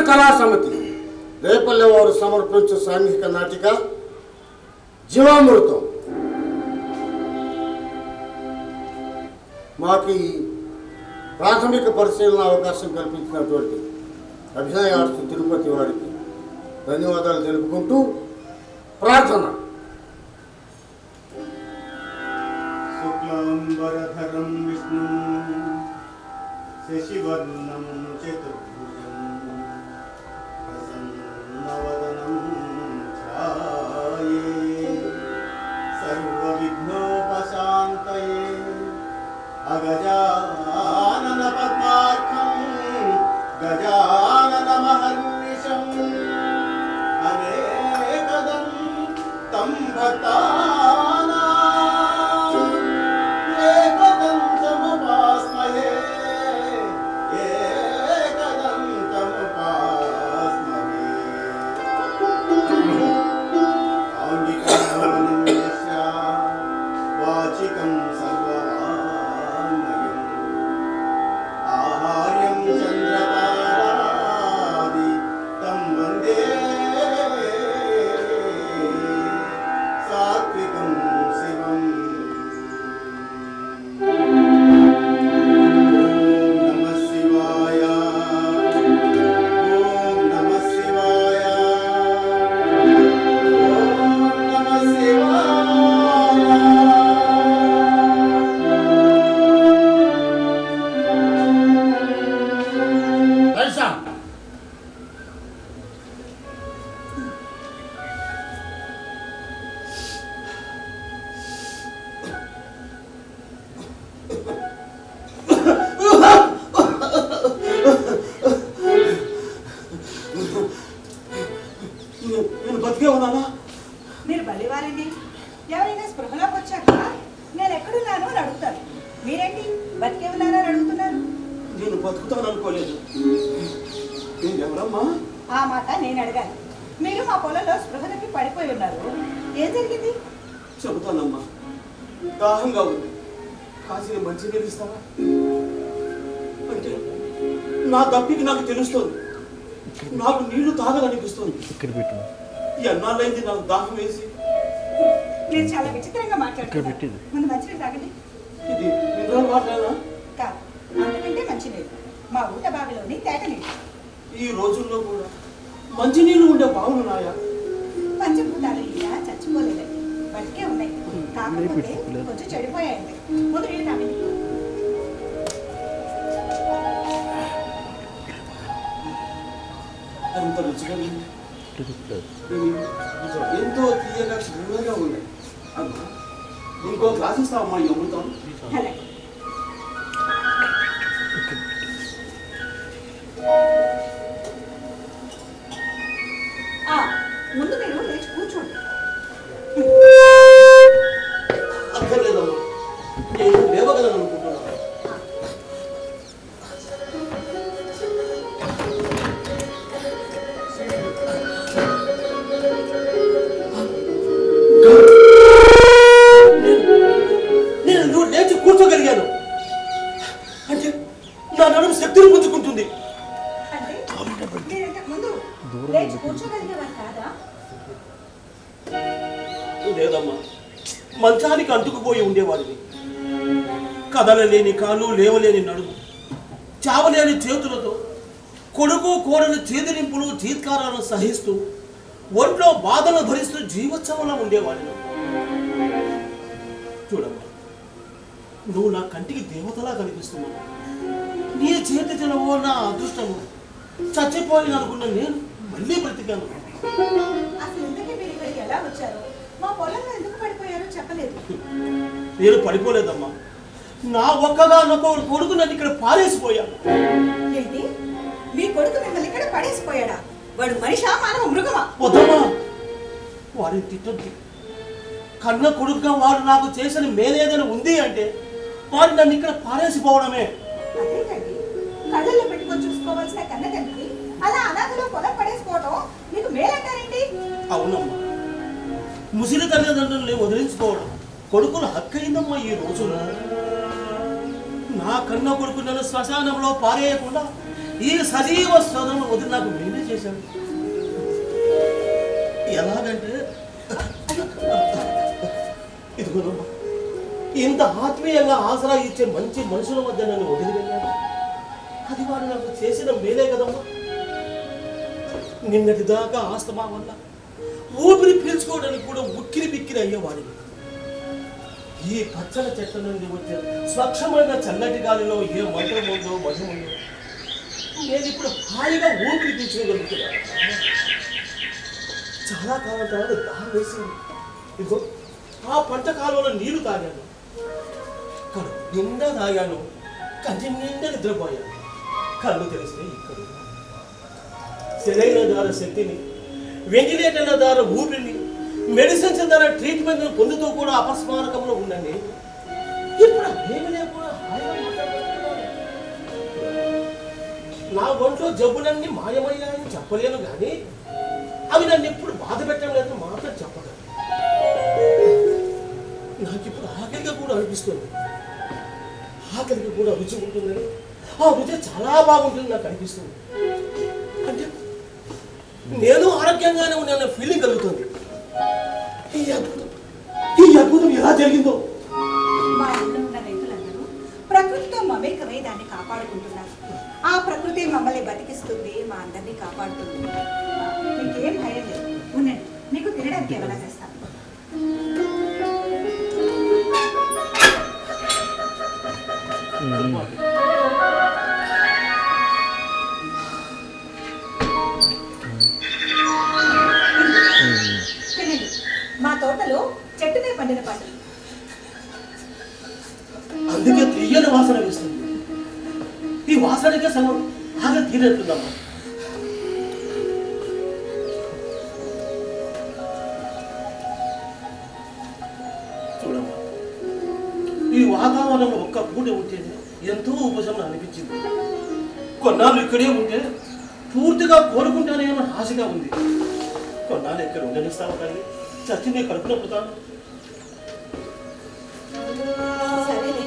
కళా సమితి రేపల్లె వారు సమర్పించే సాంఘిక నాటిక జీవామృతం. మాకు ఈ ప్రాథమిక పరిశీలన అవకాశం కల్పించినటువంటి అభినయ ఆర్ట్స్ తిరుపతి వారికి ధన్యవాదాలు తెలుపుకుంటూ ప్రార్థన. శుక్లాంబరధరం విష్ణుం శశివర్ణం చతుర్భుజం ప్రసన్నవదనం ఛాయే సర్వవిఘ్నోపశాంతయే అగజానన పద్మార్కం గజానన మహర్నిశం అనేకదం తం భక్తానాం ఏకదం తముపాస్మహే ఏకదం తముపాస్మహే ఆంగికం యస్య వాచికం సర్వవాన్మయం ఆహార్యం చంద్రతారాది తం వందే సాత్వికం శివం. ఓం నమః శివాయ ఓం నమః శివాయ ఓం నమః శివాయ. తెలుసా నేను బతికే ఉన్నానా? మీరు బలివారండి. ఎవరైనా స్పృహలోకి వచ్చాక నేను ఎక్కడున్నాను అని అడుగుతారు. మీరేంటి బతికే ఉన్నారా అని అడుగుతున్నారు? నేను బతుకుతాను అనుకోలేదు. ఎవరమ్మా? ఆ మాట నేను అడగాలి. మీరు మా పొలంలో స్పృహ తప్పి పడిపోయి ఉన్నారు. ఏం జరిగింది? చెబుతానమ్మా. దాహంగా ఉంది. కాసిన మంచి నీళ్ళు ఇస్తావా? అంటే నా తప్పికి నాకు తెలుస్తుంది. నాకు నీళ్లు తాగాలనిపిస్తుంది. ఎన్నాళ్ళైంది నాకు దాహం వేసి. మీరు చాలా విచిత్రంగా మాట్లాడుతున్నారు. ముందు మంచినీళ్ళు తాగండి. ఇది మినరల్ వాటరేనా? కాదు, అంతకంటే మంచినీళ్ళు. మా ఊట బావిలోని తేట నీళ్ళు. ఈ రోజుల్లో కూడా మంచినీళ్ళు ఉండే బావులు ఉన్నాయా? పంచభూతాలు ఇలా చచ్చిపోలేదండి, బతికే ఉన్నాయి. కాకపోతే కొంచెం చెడిపోయాయండి. ముందు నీళ్ళు తాగండి. ఎంత రుచిగా ఉంది. ఎంతో తీయగా చిన్నగా ఉన్నాయి. అమ్మా, ఇంకో గ్లాస్ ఇస్తావమ్మా? ఈ అమృతం. అలాగే. ముందు మీరు లేచి కూర్చోండి. అక్కర్లేదమ్మా, నేను లేవగలను అనుకుంటున్నాను. నేను లేచి కూర్చోగలిగాను అంటే నా నడుము శక్తిని పుంజుకుంటుంది. అంటే మీరు ఇంతకు ముందు లేచి కూర్చోగలిగేవారు కాదా? లేదమ్మా, మంచానికి అంటుకుపోయి ఉండేవాడిని. కదలలేని కాళ్ళు, లేవలేని నడుము, చావలేని చేతులతో కొడుకు కోడలు చేదిరింపులు చీత్కారాలను సహిస్తూ ఒంట్లో బాధలు భరిస్తూ జీవోత్సవంలో ఉండేవాడిని. చూడమ్మా, నువ్వు నా కంటికి దేవతలా కనిపిస్తున్నావు. నీ చేతి తినవో నా అదృష్టము. చచ్చిపోయి అనుకున్న నేను మళ్ళీ బ్రతికాను. అసలు ఇంతకీ మీరు ఇక్కడికి ఎలా వచ్చారు? మా పొలంలో ఎందుకు పడిపోయారో చెప్పలేదు. నేను పడిపోలేదమ్మా, నా ఒక్కగానొక్క కొడుకు నన్ను ఇక్కడ పారేసిపోయాను. ఏంటి, మీ కొడుకు మిమ్మల్ని ఇక్కడ పడేసిపోయాడా? వాడు మనిషా, మానవ, మృగమా? వద్దమ్మా, వాడిని తిట్టొద్దు. కన్న కొడుకుగా వాడు నాకు చేసిన మేలేదని ఉంది అంటే వాడు నన్ను ఇక్కడ పారేసిపోవడమే. అదేంటండి, కళ్ళల్లో పెట్టుకొని చూసుకోవాల్సిన కన్న తండ్రి అలా అనాథలో పొలం పడేసిపోవడం మీకు మేలంటారేంటి? అవునమ్మా, ముసిలి తల్లిదండ్రుల్ని వదిలించుకోవడం కొడుకుల హక్కయిందమ్మా. ఈ రోజున నా కన్న కొడుకు నన్ను శ్మశానంలో పారేయకుండా ఈ సజీవ సోదరులు వదిలి నాకు మేమే చేశాడు. ఎలాగంటే ఇదిగోనమ్మా, ఇంత ఆత్మీయంగా ఆసరా ఇచ్చే మంచి మనుషుల మధ్య నన్ను వదిలి వెళ్ళాను. అది వాడు నాకు చేసిన మేలే కదమ్మా. నిన్నటి దాకా ఆస్తమా వల్ల ఊపిరి పీల్చుకోవడానికి కూడా ఉక్కిరి బిక్కిరి అయ్యేవాడిని. ఈ పచ్చల చెట్ల నుండి వచ్చే స్వచ్ఛమైన చల్లటి గాలిలో ఏ మంత్రం ఉందో మధు ఉందో నేను ఇప్పుడు హాయిగా ఊపిరి పీల్చుకోగలుగుతున్నాను. చాలా కాలం తర్వాత దాహం వేసింది. ఇదిగో ఆ పంట కాలంలో నీళ్లు తాగాను, కడుపు నిండా తాగాను, కంటి నిండా నిద్రపోయాను. కళ్ళు తెలిస్తే ఇక్కడ సెలైన ద్వారా శక్తిని, వెంటిలేటర్ల ద్వారా ఊపిరిని, మెడిసిన్స్ ద్వారా ట్రీట్మెంట్ పొందుతూ కూడా అపస్మారకంలో ఉండండి. ఇప్పుడు ఏమి లేకుండా హాయిగా మాట్లాడుతున్నాను. నా ఒంట్లో జబ్బులన్నీ మాయమయ్యాయని చెప్పలేను కానీ అవి నన్ను ఎప్పుడు బాధ పెట్టడం లేదని మాత్రం చెప్పగలను. నాకు ఇప్పుడు ఆకలిగా కూడా అనిపిస్తుంది. ఆకలికి కూడా రుచి ఉంటుందని, ఆ రుచి చాలా బాగుంటుంది నాకు అనిపిస్తుంది. అంటే నేను ఆరోగ్యంగానే ఉన్న ఫీలింగ్ కలుగుతుంది. ఈ అద్భుతం ఎలా జరిగిందో. మా ఊళ్ళో ఉన్న రైతులందరూ ప్రకృతితో మమేకమై దాన్ని కాపాడుకుంటున్నారు. ఆ ప్రకృతి మమ్మల్ని బతికిస్తుంది, మా అందరినీ కాపాడుతుంది. మీకేం భయం లేదు, ఉండండి, మీకు తినడానికి ఏమైనా చేస్తాను. తినండి, మా తోటలో చెట్టునే పండిన పండు. అందుకే తీయని వాసన వేస్తుంది. ఈ వాసనకే సగం బాగా తీరేస్తుందమ్మా. చూడమ్మా, ఈ వాతావరణంలో ఒక్క పూట ఉంటేనే ఎంతో ఉపశమనం అనిపించింది. కొన్నాళ్ళు ఇక్కడే ఉంటే పూర్తిగా కోరుకుంటానేమో ఆశగా ఉంది. కొన్నాళ్ళు ఇక్కడ ఉండనిస్తావు తల్లి, చచ్చి నీ కడుపు నొప్పుతాను. సరేలే,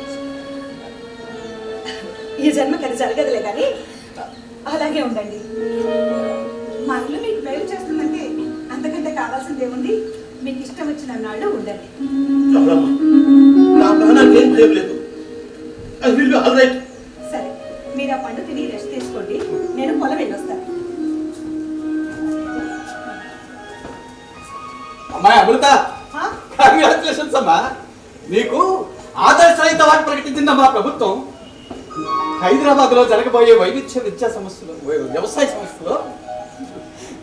ఈ జన్మకి అది జరగదులే కానీ అలాగే ఉండండి. మా ఇల్లు మీకు మేలు చేస్తుందంటే అంతకంటే కావాల్సింది ఏముంది? మీకు ఇష్టం వచ్చిన నాళ్ళు ఉండండి. నా ప్రాణానికి ఏం భయం లేదు. I will be all right. సరే, మీరు ఆ పండు తిని రెస్ట్ తీసుకోండి, నేను పొలం వెళ్ళొస్తాను. అమ్మాయి అమృత, ఆ? కంగ్రాచులేషన్స్ అమ్మా. నీకు ఆదర్శరహిత వాటి ప్రకటించిందమ్మా ప్రభుత్వం. హైదరాబాద్ లో జరగబోయే వైవిధ్య విద్యా సంస్థలు, వ్యవసాయ సంస్థలో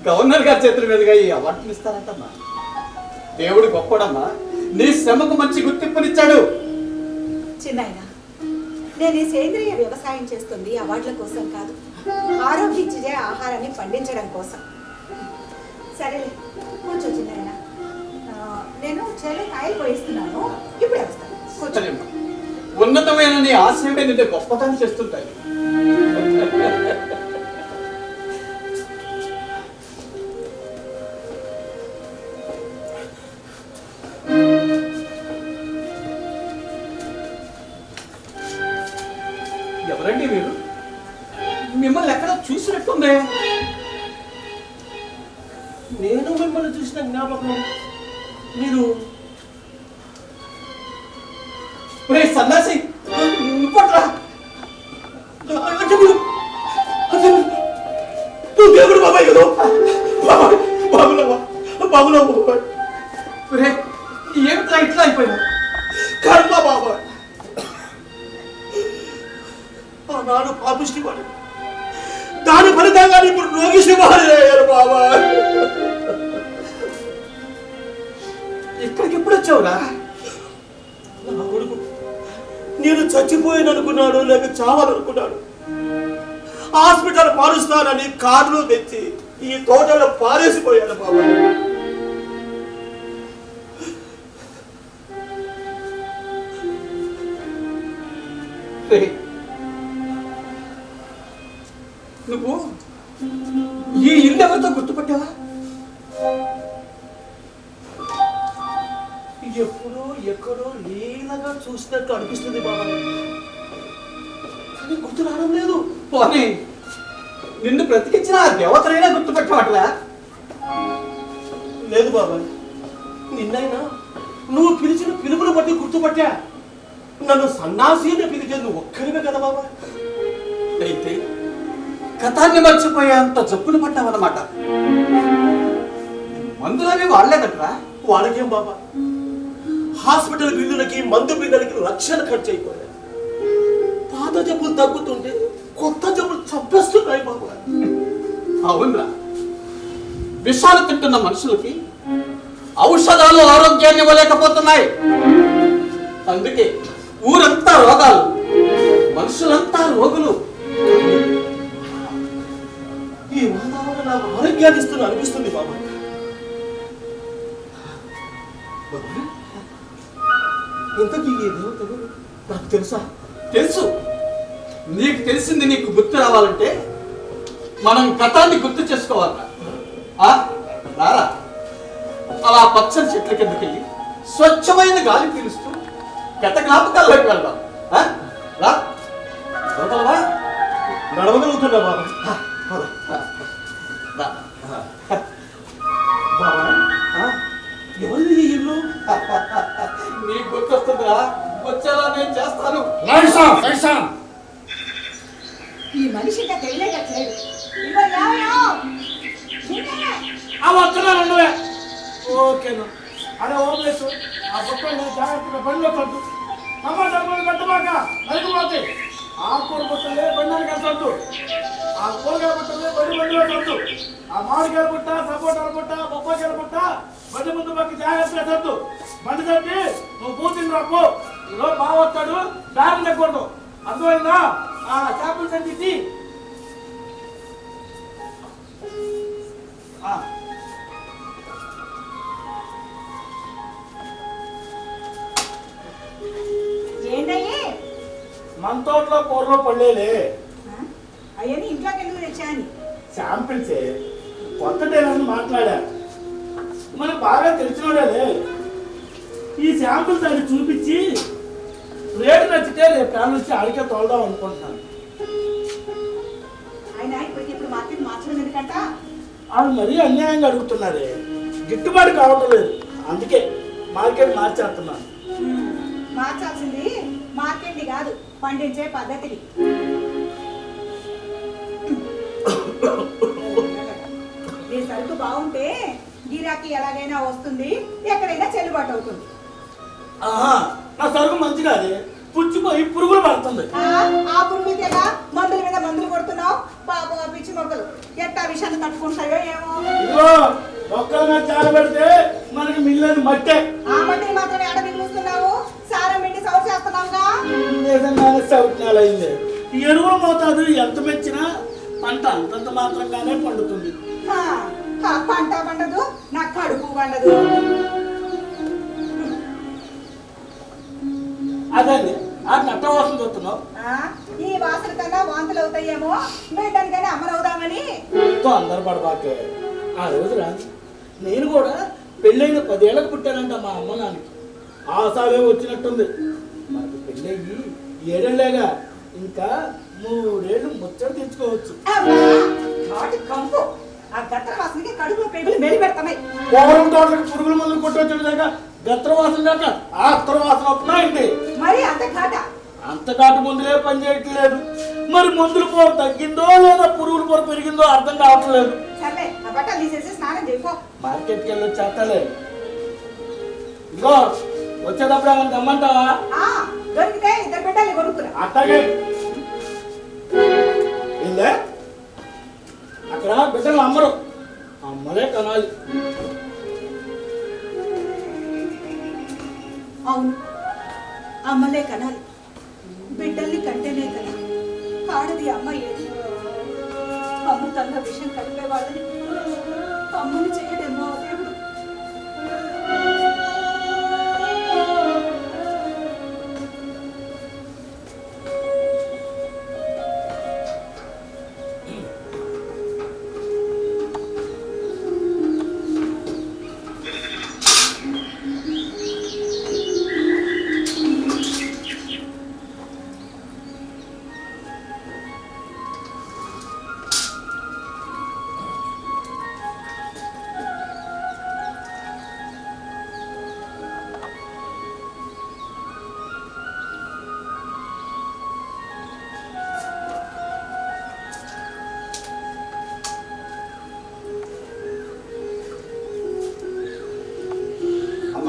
గవర్నర్ గారి చేతుల మీదుగా ఈ అవార్డులు ఇస్తారంటమ్మా. దేవుడు గొప్పడమ్మా, నీ శ్రమకు మంచి గుర్తింపునిచ్చాడు. చిన్నాయన, నేను ఈ సేంద్రియ వ్యవసాయం చేస్తుంది అవార్డుల కోసం కాదు, ఆరోగ్యనిచ్చే ఆహారాన్ని పండించడం కోసం. సరేలే, కూర్చో చిన్నాయన. నేను చేలో కాయలు పోయిస్తున్నాను, ఇప్పుడే వస్తాను. కూర్చో. సరేమ్మా, ఉన్నతమైన నీ ఆశయమే నిన్ను గొప్పతనం చేస్తుంటాయి. ఎవరండి మీరు? మిమ్మల్ని ఎక్కడ చూసినట్టుందే. నేను మిమ్మల్ని చూసిన జ్ఞాపకం. మీరు సన్నాసి ఇప్పట్రా నువ్వు దేవుడు బాబాయ్ కదా. బాబులో ఏమిట్రా ఇట్లా అయిపోయినా? కర్మ బాబాయ్. ఆనాడు పాపిష్టి వాడు, దాని ఫలితంగా ఇప్పుడు రోగిష్టి వాడు అయ్యారు బాబాయ్. ఇక్కడికి ఎప్పుడు వచ్చావురా? నా కొడుకు నేను చచ్చిపోయాను అనుకున్నాడు, లేక చావాలనుకున్నాడు. హాస్పిటల్ మారుస్తానని కారులో తెచ్చి ఈ తోటలో పారేసిపోయాడు బాబాయ్. నువ్వు ఈ ఇల్లు ఎవరితో గుర్తుపట్టావా? ఎప్పుడో ఎక్కడో లీలగా చూసినట్టు అనిపిస్తుంది బాబాయ్, కానీ గుర్తు రావడం లేదు. పోనీ నిన్ను బ్రతికించిన ఆ దేవతనైనా గుర్తుపెట్టవట్లా? లేదు బాబాయ్, నిన్నైనా నువ్వు పిలిచిన పిలుపును బట్టి గుర్తుపట్టా. నన్ను సన్నాసి అని పిలిచేది నువ్వు ఒక్కరివే కదా బాబాయ్. అయితే కథాన్ని మర్చిపోయేంత జబ్బులు పడ్డావన్నమాట. మందులవి వాడలేదట్రా? వాళ్ళకేం బాబా, హాస్పిటల్ బిల్లులకి మందు బిల్లులకి లక్షలు ఖర్చు అయిపోయాయి. పాత జబ్బులు తగ్గుతుంటే కొత్త జబ్బులు చంపేస్తున్నాయి బాబా. అవునరా, విషాలు తింటున్న మనుషులకి ఔషధాలు ఆరోగ్యాన్ని ఇవ్వలేకపోతున్నాయి. అందుకే ఊరంతా రోగాలు, మనుషులంతా రోగులు. ఈ వాతావరణం నాకు ఆరోగ్యాన్ని ఇస్తున్న అనిపిస్తుంది బాబా. ఇంతకీ ఈ దేవతలు నాకు తెలుసా? తెలుసు. నీకు తెలిసింది నీకు గుర్తు రావాలంటే మనం గతాన్ని గుర్తు చేసుకోవాలరా. రారా, అలా పచ్చని చెట్ల కిందకి వెళ్ళి స్వచ్ఛమైన గాలి పీలుస్తూ గత జ్ఞాపకాల్లోకి వెళ్దాం. రా, చదవగలవా? నడవగలుగుతున్నా బాబా. రా. బాబా, ఎవరిది ఈ ఇల్లు? నీకు గుర్తొస్తుందిరా, వచ్చేలా నేను చేస్తాను. ఈ మనిషి ఇంకా తెలియట్లేదు. ఇదిగో ఏమయ్యో? నిన్నే. ఓకేనా? అరే ఓ ప్లేస్ ఆ బొక్కలు జాగ్రత్తగా బండిలో కట్టు. టమాటాలు కట్టబాక నలుగుపోతే. ఆకుకూర బుట్టలే బండికి కట్టద్దు. ఆ కూరగాయ బుట్టలే బండిలో కట్టు. ఆ మామిడికాయల బుట్ట, సపోటాల బుట్ట, బొప్పాయికాయల బుట్ట బండి ముందు పక్క జాగ్రత్తగా కట్టు. బండి తప్పి నువ్వు పూర్తిని రాపో. ఈలో బాగా వస్తాడు, దారి తగ్గకూడదు. అర్థమైందా? ఆ చేపలు సంచి ఏంటయ్యి? మన తోటలో కూరలో పడలేలే. అయ్యని ఇంట్లోకి ఎందుకు తెచ్చాని? శాంపిల్సే కొత్త టైలర్ని మాట్లాడా. మనకు బాగా తెలిసినోడేలే. ఈ శాంపిల్స్ అది చూపించి రేటు నచ్చితే రేపు కాలం నుంచి అడిగే తోలుదాం అనుకుంటున్నాను. ఆయన ఇప్పుడు మార్కెట్ మార్చడం ఎందుకంట? వాళ్ళు మరీ అన్యాయంగా అడుగుతున్నారే, గిట్టుబాటు కావటం లేదు. అందుకే మార్కెట్ మార్చేస్తున్నాను. మార్చాల్సింది మార్కెట్ని కాదు, పండించే పద్ధతిని. ఈ సరుకు బాగుంటే గిరాకీ ఎలాగైనా వస్తుంది, ఎక్కడైనా చెల్లుబాటు అవుతుంది. నా సరుకు మంచిగా పుచ్చిపోయి పురుగులు పడుతుంది. ఆ పురుగులకేగా మందుల మీద మందులు కొడుతున్నావు. పాప పిచ్చి మొక్కలు ఎట్టా విషయాన్ని తట్టుకుంటాయో ఏమో. ఇదిగో ఒక్కగా చాలా పెడితే మనకి మిగిలేదు మట్టే. ఆ మట్టిని మాత్రమే ఆడ మిగులుస్తున్నావు, సారం పిండి సౌరు చేస్తున్నావుగా. నిజంగానే సౌజ్ఞాలైంది. ఎరువులు మోతాదు ఎంత పెంచినా పంట అంతంత మాత్రంగానే పండుతుంది. పంట పండదు, నా కడుపు పండదు. అదే ఆ నట్ట వాసన చూస్తున్నావు. ఈ వాసన కన్నా వాంతులు అవుతాయేమో, బిడ్డనికైనా అమ్మలవుదామని. అందరు పడబాకే. ఆ రోజు రాజు నేను కూడా పెళ్ళైన 10 ఏళ్ళకు పుట్టానంట మా అమ్మ నాన్నకి. ఆసావే వచ్చినట్టుంది. మనకు పెళ్ళయ్యి 7 ఏళ్ళేగా, ఇంకా 3 ఏళ్ళు ముచ్చట తెచ్చుకోవచ్చు. కంపు ఆ గత్ర వాసనకి కడుపులో పేగులు మెలి పెడతాయి. పూర్వం తోటలకు పురుగుల మందులు కొట్టొచ్చాడు దాకా గత్ర వాసన కాక ఆస్త్ర వాసన వస్తున్నాయండి. మరి అంత ఘాట? అంత ఘాటు మందులే పని చేయట్లేదు. మరి మందులు పోరు తగ్గిందో లేదా పురుగుల పొర పెరిగిందో అర్థం కావట్లేదు. సరే, ఆ బట్టలు తీసేసి స్నానం చేయకో. మార్కెట్కి వెళ్ళి వచ్చేస్తలే. ఇదిగో వచ్చేటప్పుడు ఏమైనా గమ్మంటావా? దొరికితే 2 బిడ్డలు కొనుక్కురా. అట్లాగే ఏందే అక్కడ బిడ్డలు అమ్మరు, అమ్మలే కనాలి. అవును, అమ్మలే కనాలి, బిడ్డల్ని కంటేనే కనాలి. ఆడది అమ్మ ఏది? అమృతంగా విషయం కలిపేవాళ్ళని అమ్మని చేయడేమో దేవుడు.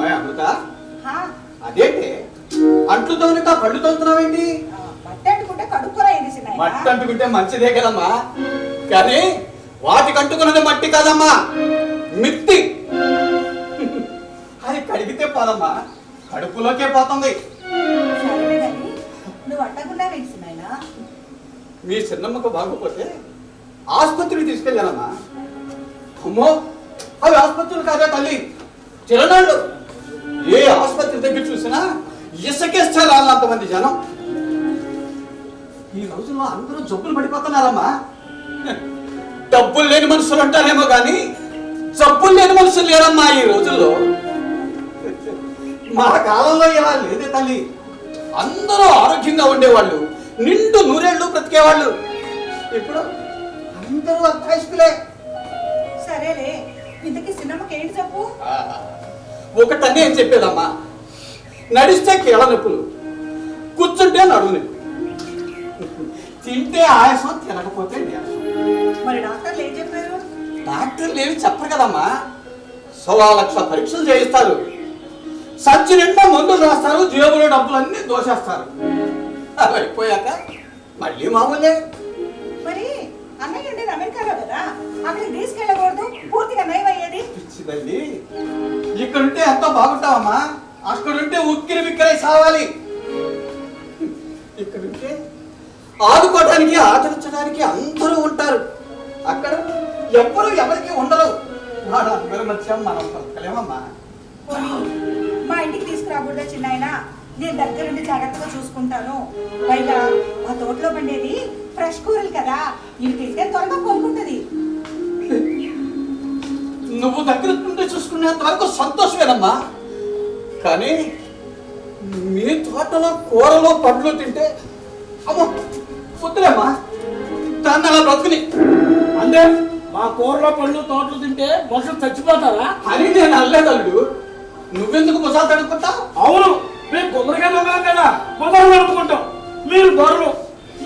అమ్మాయి అమృత, హా, అదేంటి అంట్లు తోమిట పళ్ళు తోముతున్నావేంటి? మట్టి అంటుకుంటే కడుక్కోరా ఇది చిన్న మట్టి అంటుకుంటే మంచిదే కదమ్మా, కానీ వాటికి అంటుకున్నది మట్టి కాదమ్మా, మిత్తి. అది కడిగితే పోదమ్మా, కడుపులోకే పోతుంది. సరేలే కానీ నువ్వు అట్టగున్నావేంటి చిన్న? మీ చిన్నమ్మకు బాగోపోతే ఆసుపత్రికి తీసుకెళ్ళానమ్మా. అమ్మో, అవి ఆసుపత్రులు కాదా తల్లి, చిరనాళ్ళు. ఏ ఆసుపత్రి దగ్గర చూసినా ఇసుకేస్తారు అంతమంది జనం. ఈ రోజుల్లో అందరూ జబ్బులు పడిపోతున్నారమ్మా. డబ్బులు లేని మనుషులు అంటారేమో కానీ జబ్బులు లేని మనుషులు లేరమ్మా ఈ రోజుల్లో. మా కాలంలో ఇలా లేదే తల్లి, అందరూ ఆరోగ్యంగా ఉండేవాళ్ళు, నిండు నూరేళ్ళు బ్రతికేవాళ్ళు. ఇప్పుడు అందరూ అత్యాశకులే. సరేలే, ఇంతకీ చిన్నమ్మకి ఏంటి చెప్పు? ఒకటనే ఏం చెప్పేదమ్మా, నడిస్తే కీళ్ళ నొప్పులు, కూర్చుంటే నడుము నొప్పి, తింటే ఆయాసం, తినకపోతే నీరసం. మరి డాక్టర్లు ఏం చెప్పారు? డాక్టర్లు ఏమి చెప్పరు కదమ్మా, 1,00,000 పరీక్షలు చేయిస్తారు, సంచి నిండా మందులు రాస్తారు, జేబులో డబ్బులన్నీ దోసేస్తారు. అవి అయిపోయాక మళ్ళీ మామూలే. మరి అన్నయ్య ఉండేది అమెరికాలో కదా, అక్కడికి తీసుకెళ్ళకూడదు, పూర్తిగా నయం అయ్యేది. పిచ్చిదండి, ఇక్కడుంటే ఎంతో బాగుంటావమ్మా, అక్కడుంటే ఉక్కిరి బిక్కిరై సావాలి. ఇక్కడుంటే ఆడుకోవడానికి, ఆచరించడానికి అందరూ ఉంటారు, అక్కడ ఎవ్వరూ ఎవరికి ఉండరు. వాళ్ళందరి మధ్య మనం బతకలేమమ్మా. పోనీ మా ఇంటికి తీసుకురాకూడదా చిన్నాయన? నేను దగ్గరుండి జాగ్రత్తగా చూసుకుంటాను. పైగా మా తోటలో పండేది ఫ్రెష్ కూరలు కదా, ఇవి తింటే త్వరగా కోలుకుంటది. నువ్వు దగ్గర నుండి చూసుకునేంత వరకు సంతోషమేనమ్మా, కానీ మీ తోటలో కూరలో పండ్లు తింటే అమ్మో వద్దులేమ్మా, దాన్ని అలా బ్రతుకుని. అంటే మా కూరలో పళ్ళు తోటలు తింటే మనుషులు చచ్చిపోతారా అని నేను అల్లేదల్లుడు, నువ్వెందుకు ముసాలు తడుపుకుంటావు? అవును, మేము గుమ్మడికాయ దొంగలం కదా, మొదలు నడుపుకుంటాం. మీరు దొరలు,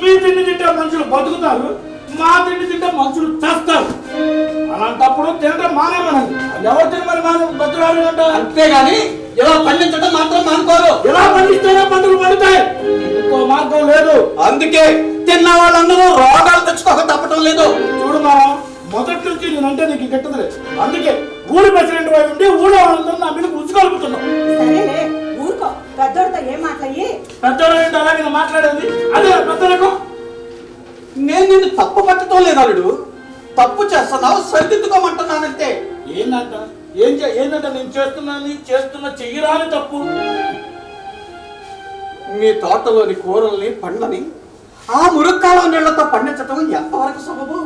మీ తిండి తింటే మనుషులు బతుకుతారు, మా తిండి తింటే మనుషులు చేస్తారు. అలాంటప్పుడు తినడం మానేమనండి. ఎవరు తిని మరి మనం బతుకురాలు అంటారు. అంతేగాని ఇలా పండించడం మాత్రం మానుకోరు. ఎలా పండిస్తేనే పంటలు పడతాయి, ఇంకో మార్గం లేదు. అందుకే తిన్న వాళ్ళందరూ రోగాలు తెచ్చుకోక తప్పటం లేదు. చూడు మా మొదటి నుంచి నేనంటే నీకు గిట్టదులే, అందుకే ఊరి ప్రెసిడెంట్ అయి ఉండి ఊళ్ళో వాళ్ళందరూ నా మీద ఉచ్చుకొలుపుతున్నావు. సరేలే ఊరుకో, పెద్దోడితో ఏం మాట్లాడి. పెద్దలు ఏంటి అలాగే మాట్లాడేది? అదే పెద్దలకు నేను నిన్ను తప్పు పట్టడం లేదు అల్లుడు, తప్పు చేస్తున్నావు, సరిదిద్దుకోమంటున్నానంతే. ఏంటంట ఏంటంటే నేను చేస్తున్న చెయ్యరాని తప్పు. మీ తోటలోని కూరల్ని పండ్లని ఆ మురుక్కాలం నీళ్లతో పండించటం ఎంతవరకు సబబు?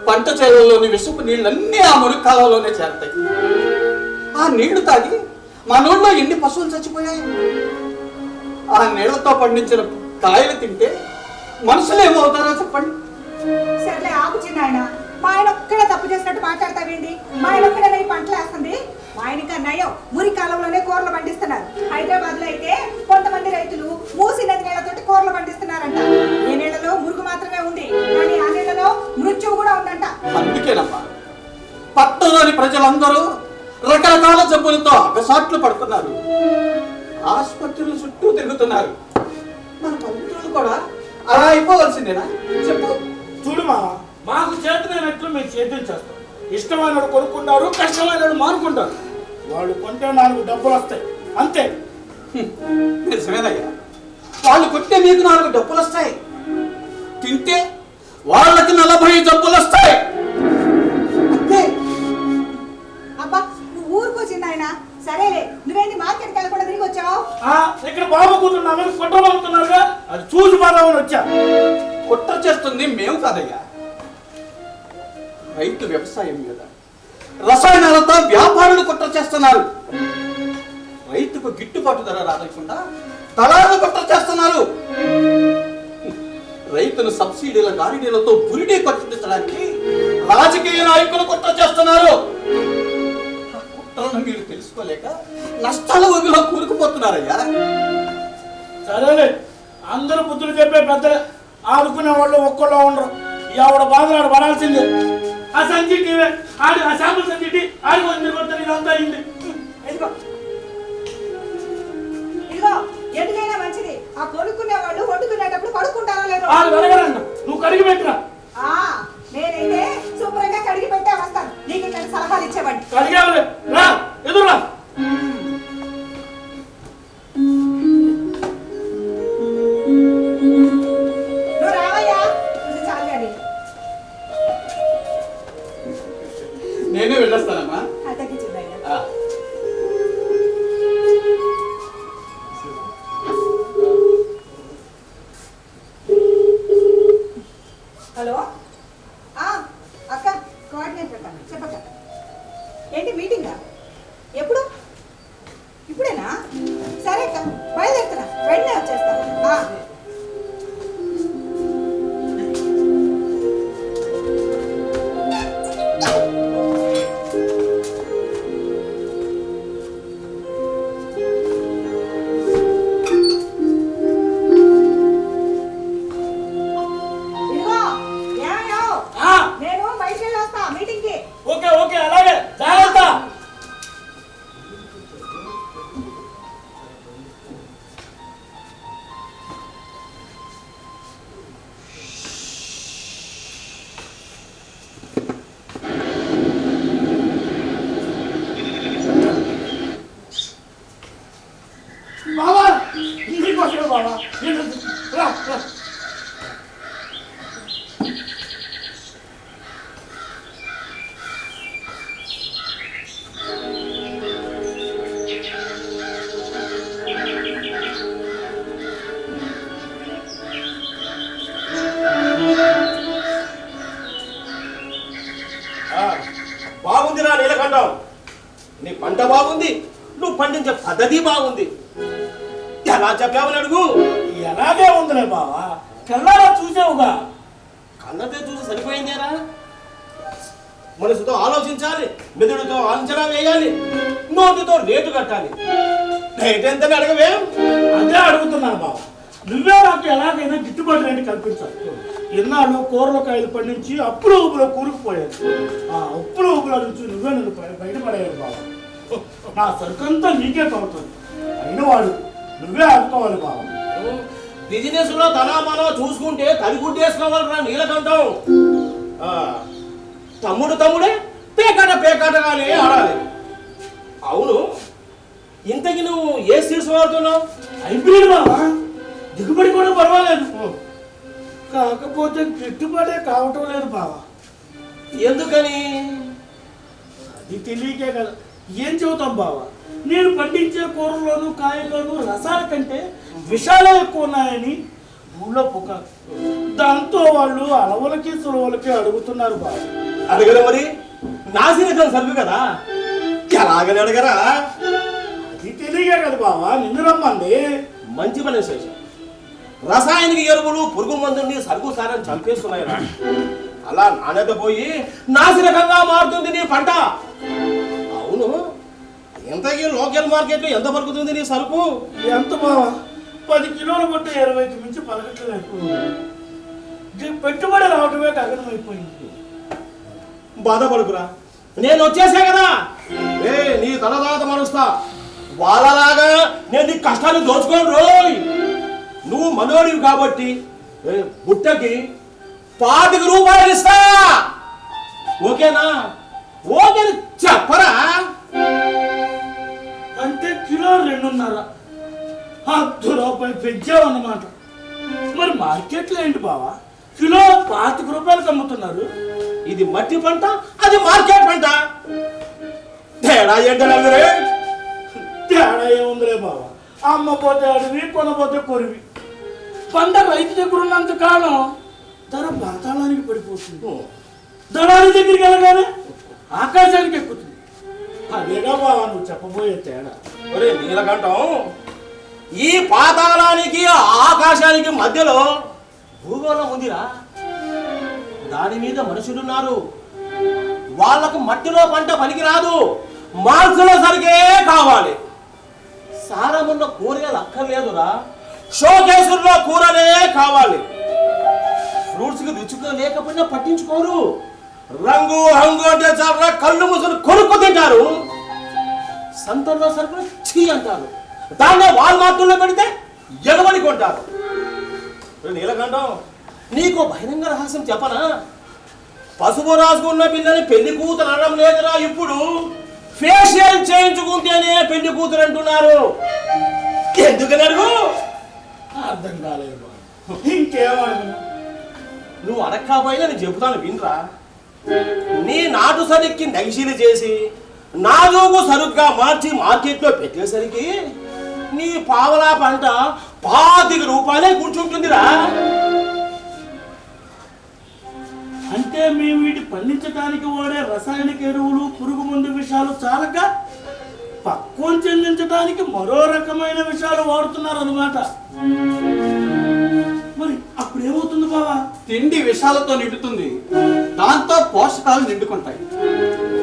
పంట చేలల్లోని విసుపు నీళ్ళన్నీ ఆ మురుక్కాలంలోనే చేరతాయి. ఆ నీళ్లు తాగి మా నోళ్ళలో ఎన్ని పశువులు చచ్చిపోయాయి. ఆ నీళ్లతో పండించిన కాయలు తింటే మనుషులు ఏమవుతారో చెప్పండి. సర్లే ఆపు చిన్నాయన, మా ఆయన ఒక్కడే తప్పు చేసినట్టు మాట్లాడతావేంటి? మా ఆయన ఒక్కడే ఈ పంటలు వేస్తుంది, మా ఆయనకి నయ్యం మురి కాలంలోనే కూరలు పండిస్తున్నారు. హైదరాబాద్ లో అయితే కొంతమంది రైతులు మూసి నది నీళ్లతోటి కూరలు పండిస్తున్నారంట. ఈ నీళ్లలో మురుగు మాత్రమే ఉంది, కానీ ఆ నీళ్లలో మృత్యువు కూడా ఉందంట. అందుకేనమ్మా పట్టణంలోని ప్రజలందరూ రకరకాల జబ్బులతో అగసాట్లు పడుతున్నారు, ఆసుపత్రుల చుట్టూ తిరుగుతున్నారు. మన పల్లెటూళ్ళు కూడా అలా అయిపోవలసిందేనా చెప్పు? చూడు మాకు చేతనైనట్లు మేము చేతులు చేస్తాం. ఇష్టమైనడు కొనుక్కుంటారు, కష్టమైనడు మానుకుంటారు. వాళ్ళు కొంటే 4 డబ్బులు వస్తాయి అంతే. నిజమేనయ్యా, వాళ్ళు కొట్టే మీకు 4 డబ్బులు వస్తాయి, తింటే వాళ్ళకి 40 డబ్బులు వస్తాయి అంతే. అబ్బా నువ్వు ఊరుకో చిన్నాయన. సరేలే, నువ్వేంటి మార్కెట్కి వెళ్ళకుండా తిరిగి వచ్చావు? ఇక్కడ బాబు కూతురు నా మీద కుట్రబడుతున్నారుగా, అది చూసి బాధామని వచ్చా. కుట్ర చేస్తుంది మేము కాదయ్యా, రైతు వ్యవసాయం మీద రసాయనాలతో వ్యాపారులు కుట్ర చేస్తున్నారు. రైతుకు గిట్టుబాటు ధర రాకుండా దళారులు కుట్ర చేస్తున్నారు. రైతును సబ్సిడీల గారిడీలతో బురిడీ కొట్టించడానికి రాజకీయ నాయకులు కుట్ర చేస్తున్నారు. ఆ కుట్రను మీరు తెలుసుకోలేక నష్టాల ఊబిలో కూరుకుపోతున్నారయ్యా. సరేలే, అందరూ బుద్ధులు చెప్పే పెద్దలే, ఆదుకునే వాళ్ళు ఒక్కళ్ళు ఉండరు. ఎవడ బాధలు ఆడు పడాల్సిందే. ఆ సంచి ఆడి ఆ శాంపుల్ సంచి ఆడి కొంచెం ఇదంతా అయింది. ఎప్పుడు? ఇప్పుడేనా? సరే అక్క, బయలుదేరుతున్నా, వెంటనే వచ్చేస్తాను. ఇదిగో, ఏమయ్యో? నేను బయటికి వెళ్ళి వస్తా మీటింగ్కి. ఓకే ఓకే, అలాగే జాగ్రత్త. బాబా నీకోసమే బాబా, రా రా. బాగుందిరా నీలకంఠం, నీ పంట బాగుంది, నువ్వు పండించే పద్ధతి బాగుంది. ఎలా చెప్పావని అడుగు. ఎలాగే ఉందిలే బావా, కళ్ళారా చూసావుగా. కళ్ళతో చూసి సరిపోయిందేరా? మనసుతో ఆలోచించాలి, మెదడుతో అంచనా వేయాలి, నోటితో రేటు కట్టాలి. రేటు ఎంతని అడగవేం? అదే అడుగుతున్నాను బావ, నువ్వే నాకు ఎలాగైనా గిట్టుబాటు రేటు కల్పించాలి. ఎన్నాళ్ళు కూరలో కాయలు పండించి అప్పుల ఊపులో కూరుకుపోయాను. ఆ అప్పుల ఊపుల నుంచి నువ్వే నన్ను బయటపడేయాలి బావ. నా సరుకంతా నీకే తగ్గుతుంది, అయిన వాడు నువ్వే ఆడుకోవాలి బావ. బిజినెస్ లో తనామనో చూసుకుంటే తడిగుడ్డేసుకోవాలరా నీలకంఠం. తమ్ముడే పేకాటగానే ఆడాలి. అవును, ఇంతకి నువ్వు ఏ సీడ్స్ వాడుతున్నావు? హైబ్రిడ్ బావా, దిగుబడి కూడా పర్వాలేదు, కాకపోతే గిట్టుబాటే కావటం లేదు బావా. ఎందుకని? అది తెలియకే కదా, ఏం చెబుతాం బావా. నేను పండించే కూరల్లోనూ కాయల్లోనూ రసాల కంటే విషాలే ఎక్కువ ఉన్నాయని ఊళ్ళో పుకారు. దాంతో వాళ్ళు అలవలకి సులవలకి అడుగుతున్నారు బావ. అడగరా మరి, నాశనం సరుకు కదా, ఎలాగని అడగరా? అది తెలియకే కదా బావా నిన్ను రమ్మంది. మంచి పని చేశావు. రసాయనిక ఎరువులు పురుగు మందుని సరుకు సారని చంపేస్తున్నాయి. అలా నాణ్యత పోయి నాశనకంగా మారుతుంది నీ పంట. అవును, ఎంతకీ లోకల్ మార్కెట్లో ఎంత పలుకుతుంది నీ సరుకు? ఎంత బావా, 10 కిలోలు కొట్టే 20కి మించి పలకట్లేదు. పెట్టుబడి రావటమే గగనమైపోయింది. బాధపడుకురా, నేను వచ్చేసా కదా. నీ తలదాత మరుస్తా. వాళ్ళలాగా నేను నీ కష్టాన్ని దోచుకోను రోయ్. నువ్వు మనోడివి కాబట్టి బుట్టకి 25 రూపాయలు ఇస్తా. ఓకేనా? ఓకే చెప్పరా? అంటే కిలో 2.5. 10 రూపాయలు పెంచావన్నమాట. మరి మార్కెట్లో ఏంటి బావా, కిలో 25 రూపాయలకు అమ్ముతున్నారు. ఇది మట్టి పంట, అది మార్కెట్ పంట. తేడా ఏంటంటే? తేడా ఏముందిలే బావా, అమ్మపోతే అడివి, కొనపోతే కొరివి. పంట రైతు దగ్గర ఉన్నంత కాలం ధర పాతాళానికి పడిపోతుంది, దళారి దగ్గరికి వెళ్ళగానే ఆకాశానికి ఎక్కుతుంది. అదేగా బావా నువ్వు చెప్పబోయే తేడా. ఒరే నీలకంఠం, ఈ పాతాళానికి ఆకాశానికి మధ్యలో భూగోళం ఉందిరా. దాని మీద మనుషులున్నారు. వాళ్ళకు మట్టిలో పంట పనికిరాదు, మాంసంలో సరిగే కావాలి. సారమున్న కూరగాయలు అక్కర్లేదురా, షోకేసుల్లో కూరలే కావాలి. ఫ్రూట్స్కి రుచిగా లేకపోయినా పట్టించుకోరు. రంగు హంగు అంటే చాలా కళ్ళు ముసులు కొనుక్కు తింటారు. సంతల్లో సరుకులు చీ అంటారు, దాన్ని వాల్మార్టుల్లో పెడితే ఎగబడి కొంటారు. నీలకంఠం, నీకు బహిరంగ రహస్యం చెప్పనా? పసుపు రాసుకున్న పిల్లని పెళ్లి కూతురు అనడం లేదురా. ఇప్పుడు ఫేషియల్ చేయించుకుంటేనే పెళ్లి కూతురు అంటున్నారు. ఎందుకని అడుగు? అర్థం కాలేదు. ఇంకేమన్నా నువ్వు అడక్కపోయినా నేను చెబుతాను వినరా. నీ నాటు సరుక్కి నగిశీలు చేసి నాలుగు సరుగ్గా మార్చి మార్కెట్లో పెట్టేసరికి నీ పావలా పంట 25 రూపాయలే కూర్చుంటుందిరా. అంటే మేము వీటి పండించడానికి వాడే రసాయనిక ఎరువులు, పురుగు మందు విషయాలు చాలక పక్వం చెందించడానికి మరో రకమైన విషయాలు వాడుతున్నారు అనమాట. మరి అప్పుడు ఏమవుతుంది బావా? తిండి విషాలతో నిండుతుంది, దాంతో పోషకాలు నిండుకుంటాయి.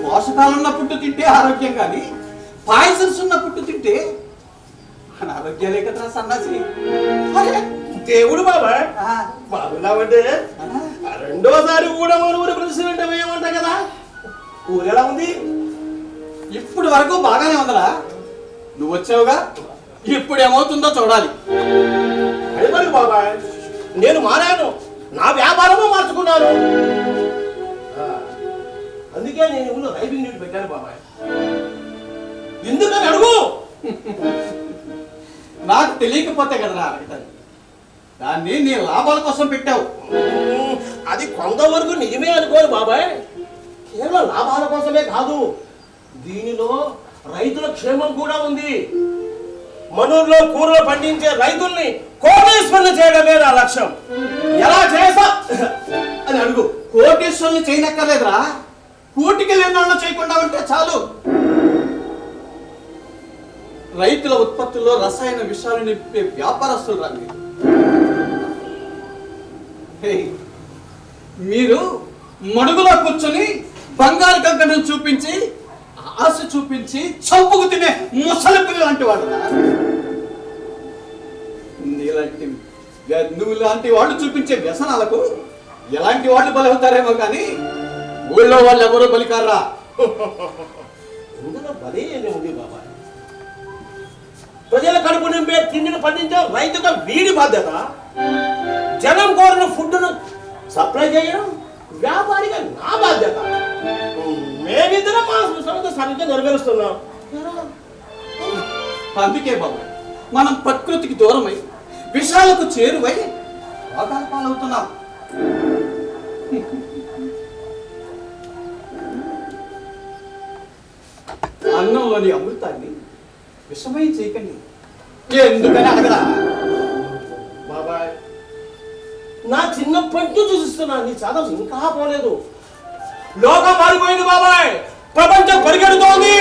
పోషకాలు ఉన్న పుట్టు తింటే ఆరోగ్యం, కానీ పాయిజన్స్ ఉన్న పుట్టు తింటే అనారోగ్యాలే కదా సన్నాసి. దేవుడు బాబాయ్ బాగున్నావంటే రెండోసారి కూడా మన ఊరి ప్రెసిడెంట్ వేయమంట కదా. ఊరు ఎలా ఉంది? ఇప్పుడు వరకు బాగానే ఉందరా. నువ్వు వచ్చావుగా, ఇప్పుడు ఏమవుతుందో చూడాలి. అది మరి బాబాయ్, నేను మారాను, నా వ్యాపారము మార్చుకున్నాను. అందుకే నేను ఊళ్ళో రైబింగ్ డ్యూటీ పెట్టాను బాబాయ్. ఎందుకని అడుగు. నాకు తెలియకపోతే కదరా అడగటాను. దాన్ని నీ లాభాల కోసం పెట్టావు. అది కొంతవరకు నిజమే అనుకోరు బాబాయ్. కేవలం లాభాల కోసమే కాదు, దీనిలో రైతుల క్షేమం కూడా ఉంది. మనూరులో కూరలు పండించే రైతుల్ని కోటీశ్వరులు చేయడమే నా లక్ష్యం. ఎలా చేస్తా అని అడుగు. కోటీశ్వరులు చేయనక్కర్లేదురా, కూటికి లేని చేయకుండా ఉంటే చాలు. రైతుల ఉత్పత్తుల్లో రసాయన విషయాలు నింపే వ్యాపారస్తులు రండి. మీరు మడుగులో కూర్చొని బంగారు కంకణం చూపించి, ఆశ చూపించి చంపుకు తినే ముసలి పిల్లలు లాంటి వాడు. నువ్వు లాంటి వాళ్ళు చూపించే వ్యసనాలకు ఎలాంటి వాళ్ళు బలవుతారేమో కానీ ఊళ్ళో వాళ్ళు ఎవరో బలికారా. ఇందులో బలే ఉంది బాబాయ్. ప్రజల కడుపు నింపే తిండిని పండించే రైతుగా వీడి బాధ్యత. జనం కోరిన ఫుడ్ను సప్లై చేయడం వ్యాపారిగా నా బాధ్యత. మేమిద్దరం మా సంస్థ సరిగ్గా నెరవేరుస్తున్నాం. అందుకే బాబు మనం ప్రకృతికి దూరమై విషయాలకు చేరువై రోగాల పాలవుతున్నాం. అన్నంలోని అమృతాన్ని విషమై చేయకండి. ఎందుకని అడగరా బాబాయ్, నా చిన్నప్పటి నుంచి చూసిస్తున్నా, నీ చదువు ఇంకా పోలేదు. లోకం మారిపోయింది బాబాయ్, ప్రపంచం పరిగెడుతోంది.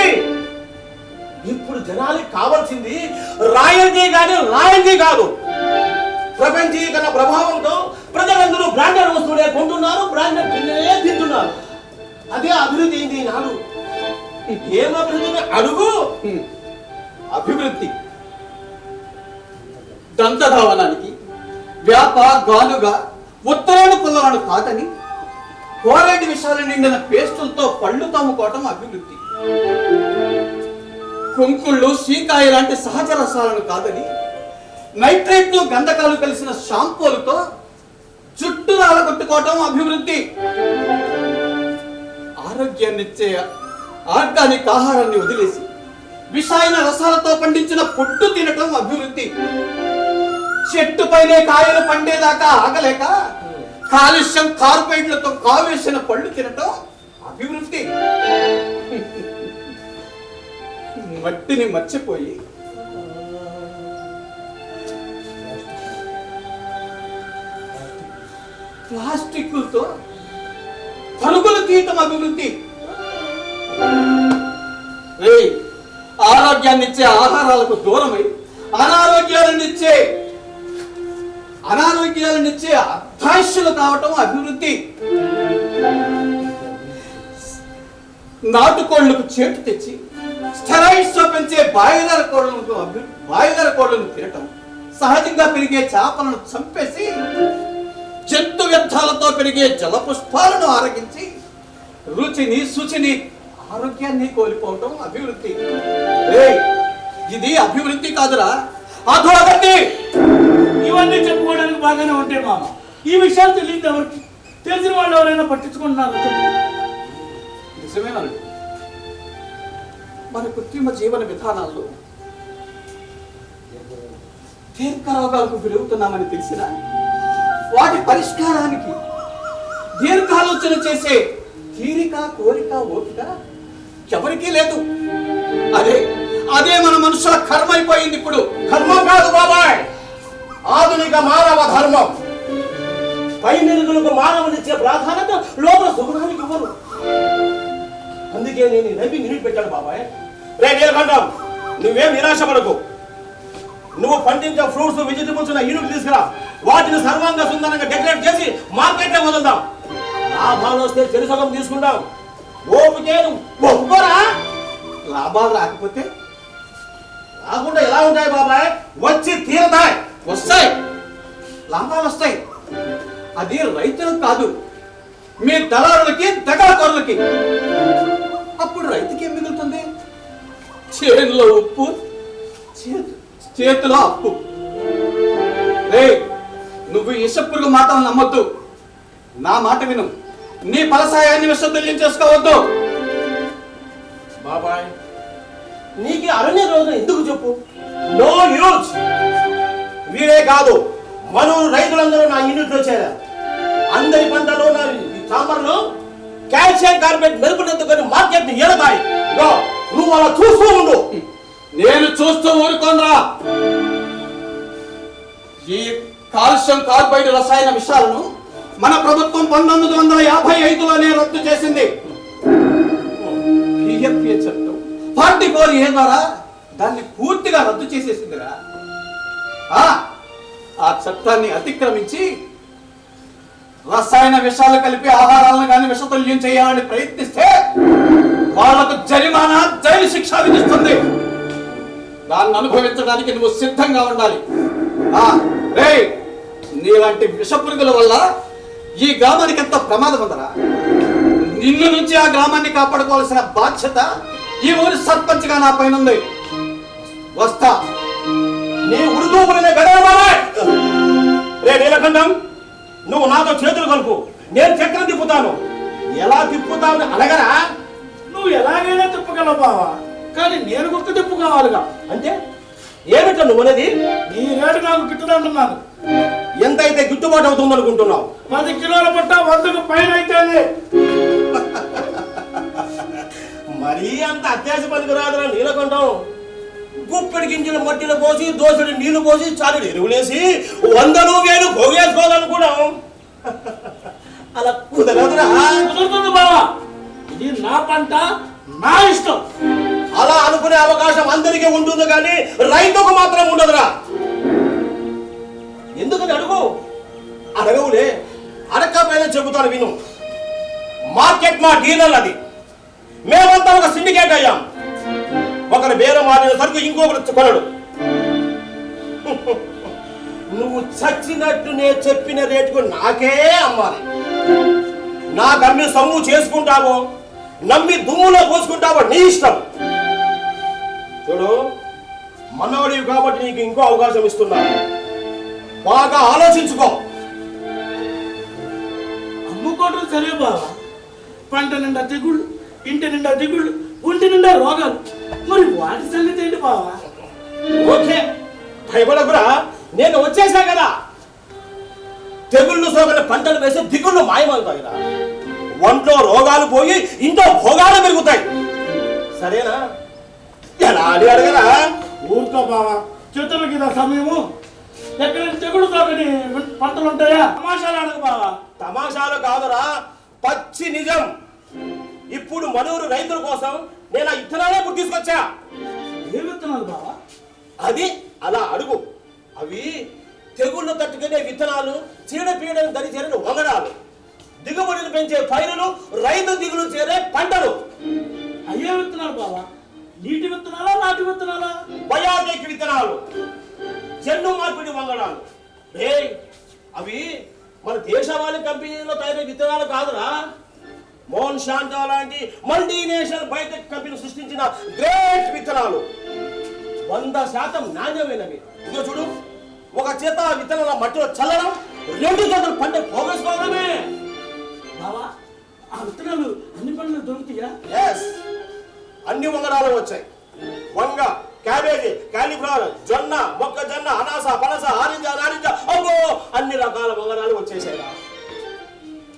ఇప్పుడు జనానికి కావాల్సింది రాయల్టీ కానీ రాయల్టీ కాదు. ప్రపంచీకరణ ప్రభావంతో ప్రజలందరూ బ్రాండెడ్ వస్తువులే కొంటున్నారు, బ్రాండెడ్ తిండే తింటున్నారు. అదే అభివృద్ధి అయింది నాడు. ఏం అభివృద్ధి అడుగు. అభివృద్ధి దంతధావనానికి వ్యాప గానుగా ఉత్తరాయణ పుల్లలను కాదని కోరేటి విషయాలు నిండిన పేస్టులతో పళ్ళు తమ్ముకోవటం అభివృద్ధి. కుంకుళ్ళు సీకాయ లాంటి సహజ రసాలను కాదని నైట్రేట్లు గంధకాలు కలిసిన షాంపూలతో జుట్టు రాలగొట్టుకోవటం అభివృద్ధి. ఆరోగ్యాన్నిచ్చే ఆర్గానిక్ ఆహారాన్ని వదిలేసి విషాయన రసాలతో పండించిన పొట్టు తినటం అభివృద్ధి. చెట్టు పైనే కాయలు పండేదాకా ఆగలేక కాలుష్యం కార్పొరేట్లతో కావేసిన పళ్ళు తినటం అభివృద్ధి. మట్టిని మర్చిపోయి ప్లాస్టిక్లతో పరుగులు తీయటం అభివృద్ధి. ఆరోగ్యాన్నిచ్చే ఆహారాలకు దూరమై అనారోగ్యాలనిచ్చే అర్థాశులు కావటం అభివృద్ధి. నాటుకోళ్లకు చేటు తెచ్చి స్టెరాయిడ్స్ తో పెంచే బాయిలర్ కోళ్లను తినటం, సహజంగా పెరిగే చేపలను చంపేసి జంతు వ్యర్థాలతో పెరిగే జలపుష్పాలను ఆరగించి రుచిని శుచిని ఆరోగ్యాన్ని కోల్పోవటం అభివృద్ధి. ఇది అభివృద్ధి కాదురా, అధోగతి. ఇవన్నీ చెప్పుకోవడానికి బాగానే ఉంటాయి మామ. ఈ విషయాలు తెలియదు ఎవరికి? తెలిసిన వాళ్ళు ఎవరైనా పట్టించుకుంటున్నారు? నిజమేనా? మన కృత్రిమ జీవన విధానాల్లో దీర్ఘ రోగాలకు గురవుతున్నామని తెలిసిన వాటి పరిష్కారానికి దీర్ఘాలోచన చేసే తీరిక, కోరిక, ఓపిక ఎవరికీ లేదు. అదే మన మనుషుల కర్మ అయిపోయింది. ఇప్పుడు కర్మం కాదు బాబాయ్, ఆధునిక మానవ ధర్మం. పై మెరుగులకు మానవునిచ్చే ప్రాధాన్యత లోపల సుఖానికి ఇవ్వరు. అందుకే నేను రైబింగ్ యూనిట్ పెట్టాను బాబాయ్. రే నీలకంఠం, నువ్వేం నిరాశ పడకు. నువ్వు పండించే ఫ్రూట్స్ వెజిటబుల్స్ ఉన్న యూనిట్ తీసుకురా. వాటిని సర్వాంగ సుందరంగా డెకరేట్ చేసి మార్కెట్లో వదులుదాం. లాభాలు వస్తే చెరుసగం తీసుకుంటాం. ఓపికే ఒప్పుకోరా? లాభాలు రాకపోతే రాకుండా ఎలా ఉంటాయి బాబాయ్? వచ్చి తీరతాయి. వస్తాయి, లాభాలు వస్తాయి. అది రైతులకు కాదు, మీ దళారులకి దగాకోరులకి. అప్పుడు రైతుకి ఏం మిగులుతుంది? చేతిలో ఉప్పు, చేతిలో అప్పు. రే, నువ్వు ఇషపురుగు మాటలు నమ్మొద్దు. నా మాట విను. నీ ఫలసాయాన్ని విశ్వతుల్యం చేసుకోవద్దు. బాబాయ్, నీకు అరణ్య రోజున ఎందుకు చెప్పు? No use. వీడే కాదు, మనూరు రైతులందరూ నా యూనిట్లో చేరారు. అందరి పంటలో నా సాంబార్లో కాల్షియం కార్బోనేట్ మెరుపునందుకొని మార్కెట్ ని ఏడతాయి. నువ్వు అలా చూస్తూ ఉండు. నేను చూస్తూ ఊరుకోనరా. ఈ కాల్షియం కార్బైడ్ రసాయన విషయాలను మన ప్రభుత్వం 1955లోనే రద్దు చేసింది. PFA చట్టం 44A ద్వారా దాన్ని పూర్తిగా రద్దు చేసేసిందిరా. ఆ చట్టాన్ని అతిక్రమించి రసాయన విషాలు కలిపి ఆహారాలను కానీ విషతుల్యం చేయాలని ప్రయత్నిస్తే వాళ్లకు జరిమానా, జైలు శిక్ష విధిస్తుంది. దాన్ని అనుభవించడానికి నువ్వు సిద్ధంగా ఉండాలి. నీలాంటి విషపురుగుల వల్ల ఈ గ్రామానికి ఎంత ప్రమాదం ఉందరా. నిన్ను నుంచి ఆ గ్రామాన్ని కాపాడుకోవాల్సిన బాధ్యత ఈ ఊరి సర్పంచ్ గా నా పైన ఉంది. వస్తా. నీ ఉర్దూ రే నీలకంఠం, నువ్వు నాతో చేతులు కలుపు. నేను చక్రం తిప్పుతాను. ఎలా తిప్పుతావు అడగరా? నువ్వు ఎలాగైనా తిప్పగలవు బావా, కానీ నేను గుర్తు తిప్పుకోవాలిగా. అంటే ఏమిటో నువ్వు అనేది? నీ రేటు నాకు గిట్టుదంటున్నాను. ఎంత అయితే గిట్టుబాటు అవుతుంది అనుకుంటున్నావు? 10 కిలోల పట్ట 100కు పైన అయితేనే. మరీ అంత అత్యాశ పనికి రాదురా నీలకంఠం. గుప్పెడి గింజల మట్టిలో పోసి, దోసడి నీళ్లు పోసి, చాలుడు ఎరువులేసి 100 1000 పోగేసుకోవాలనుకున్నాం. అలా కుదరదురా. కుదురుతుంది బావా, ఇది నా పంట, నా ఇష్టం. అలా అనుకునే అవకాశం అందరికీ ఉంటుంది, కానీ రైతుకు మాత్రం ఉండదురా. ఎందుకని అడుగు? అడగవులే, అడగకపోయినా చెబుతాను విను. మార్కెట్ మా డీలర్ అది. మేమంతా ఒక సిండికేట్ అయ్యాం. ఒకరు బేరం ఆడిన సరుకు ఇంకొకరు కొనడు. నువ్వు చచ్చినట్టు నేను చెప్పిన రేటుకు నాకే అమ్మాలి. నాకు అమ్మి సొమ్ము చేసుకుంటావో, నమ్మి దుమ్ములో పోసుకుంటావో నీ ఇష్టం. చూడు, మనవడివి కాబట్టి నీకు ఇంకో అవకాశం ఇస్తున్నాను. బాగా ఆలోచించుకో. అమ్ముకోవడం సరే బావా, పంట నిండా దిగుళ్ళు, ఇంటి నిండా దిగుళ్ళు, ఒంటి నిండా రోగాలు. మరి వాటి సంగతి ఏంటి బావా? ఓకే, భయపడకురా. నేను వచ్చేసా కదా. తెగుళ్ళు సోకిన పంటలు వేసి దిగుళ్ళు మాయమవుతాయిరా. ఒంట్లో రోగాలు పోయి ఇంట్లో భోగాలు పెరుగుతాయి. సరేనా? ఎలా అని అడగరా? ఊరుకో బావా, చేతులకి ఇదా సమయము. ఎక్కడ తెగుడు సోకని పంటలు ఉంటాయా? తమాషాలు అడగ బావా. తమాషాలు కాదురా, పచ్చి నిజం. ఇప్పుడు మనూరు రైతుల కోసం నేను ఆ ఇత్తనాలే పుట్టించుకొచ్చా. ఏ విత్తనాలు బావా? అది అలా అడుగు. అవి తెగుళ్ళు తట్టుకునే విత్తనాలు, చీడపీడను దరి చేరిన వంగడాలు, దిగుబడిని పెంచే పైరులు, రైతు దిగులు చేరే పంటలు. అయ్యే విత్తనాలు బావా? నీటి విత్తనాలా, నాటి విత్తనాలా? బయోటెక్ విత్తనాలు, జన్ను మార్పిడి వంగడాలు. అవి మన దేశవాళీ కంపెనీలో తయారీ విత్తనాలు కాదురా. మోన్శాంటో లాంటి మల్టీనేషనల్ బయోటెక్ కంపెనీ సృష్టించిన గ్రేట్ విత్తనాలు. 100% నాణ్యమైనవి. ఇదిగో చూడు, ఒక చేత విత్తనాల మట్టిలో చల్లడం, 2 చేతులు పంట పోగేసుకోవడమే. బావా, ఆ విత్తనాలు అన్ని పంటలు దొరుకుతాయా? అన్ని వంగడాలు వచ్చాయి. వంగ, క్యాబేజీ, కాలీఫ్లవర్, జొన్న, మొక్కజొన్న, అనాస, పనస, ఆరింజ, నారింజ, అబ్బో అన్ని రకాల వంగడాలు వచ్చేసాయి.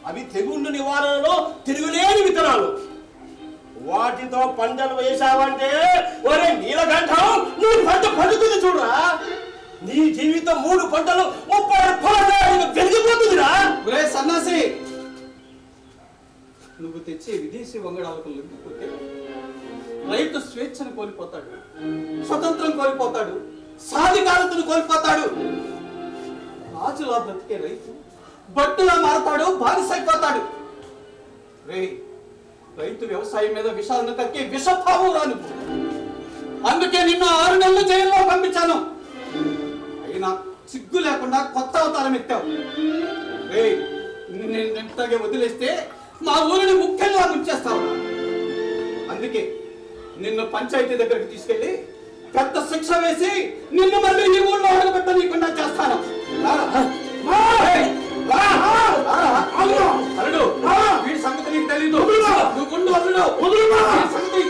అవి తెగుళ్ళు నివారణలో తిరుగులేని విత్తనాలు. వాటితో పంటలు వేశావంటే ఒరే నీలకంఠం, నువ్వు పంట పండుతుంది చూడరా. నీ జీవితం 3 పంటలు 30 ఫలాలు పెరిగిపోతుందిరా. ఒరే సన్నాసి, నువ్వు తెచ్చే విదేశీ వంగడాలకు లొంగిపోతే రైతు స్వేచ్ఛను కోల్పోతాడు, స్వతంత్రం కోల్పోతాడు, సాధికారతను కోల్పోతాడు. రాజులా బ్రతికే రైతు బట్టులా మారతాడు, బానిసైపోతాడు. రైతు వ్యవసాయం మీద విషాలను కక్కి విషపాము రాను. అందుకే నిన్ను 6 నెలలు జైల్లో పంపించాను. అయినా సిగ్గు లేకుండా కొత్త అవతారం ఎత్తావు. నేను ఎంతగా వదిలేస్తే మా ఊరిని ముఖ్యంగా ముంచేస్తావు. అందుకే నిన్ను పంచాయతీ దగ్గరికి తీసుకెళ్లి పెద్ద శిక్ష వేసి నిన్ను మళ్ళీ ఈ ఊళ్ళో అడగబెట్టనీయకుండా చేస్తాను. అల్లుడు, వీడి సంగతి నీకు తెలీదు. నువ్వు ముందు అల్లుడు, సంగతి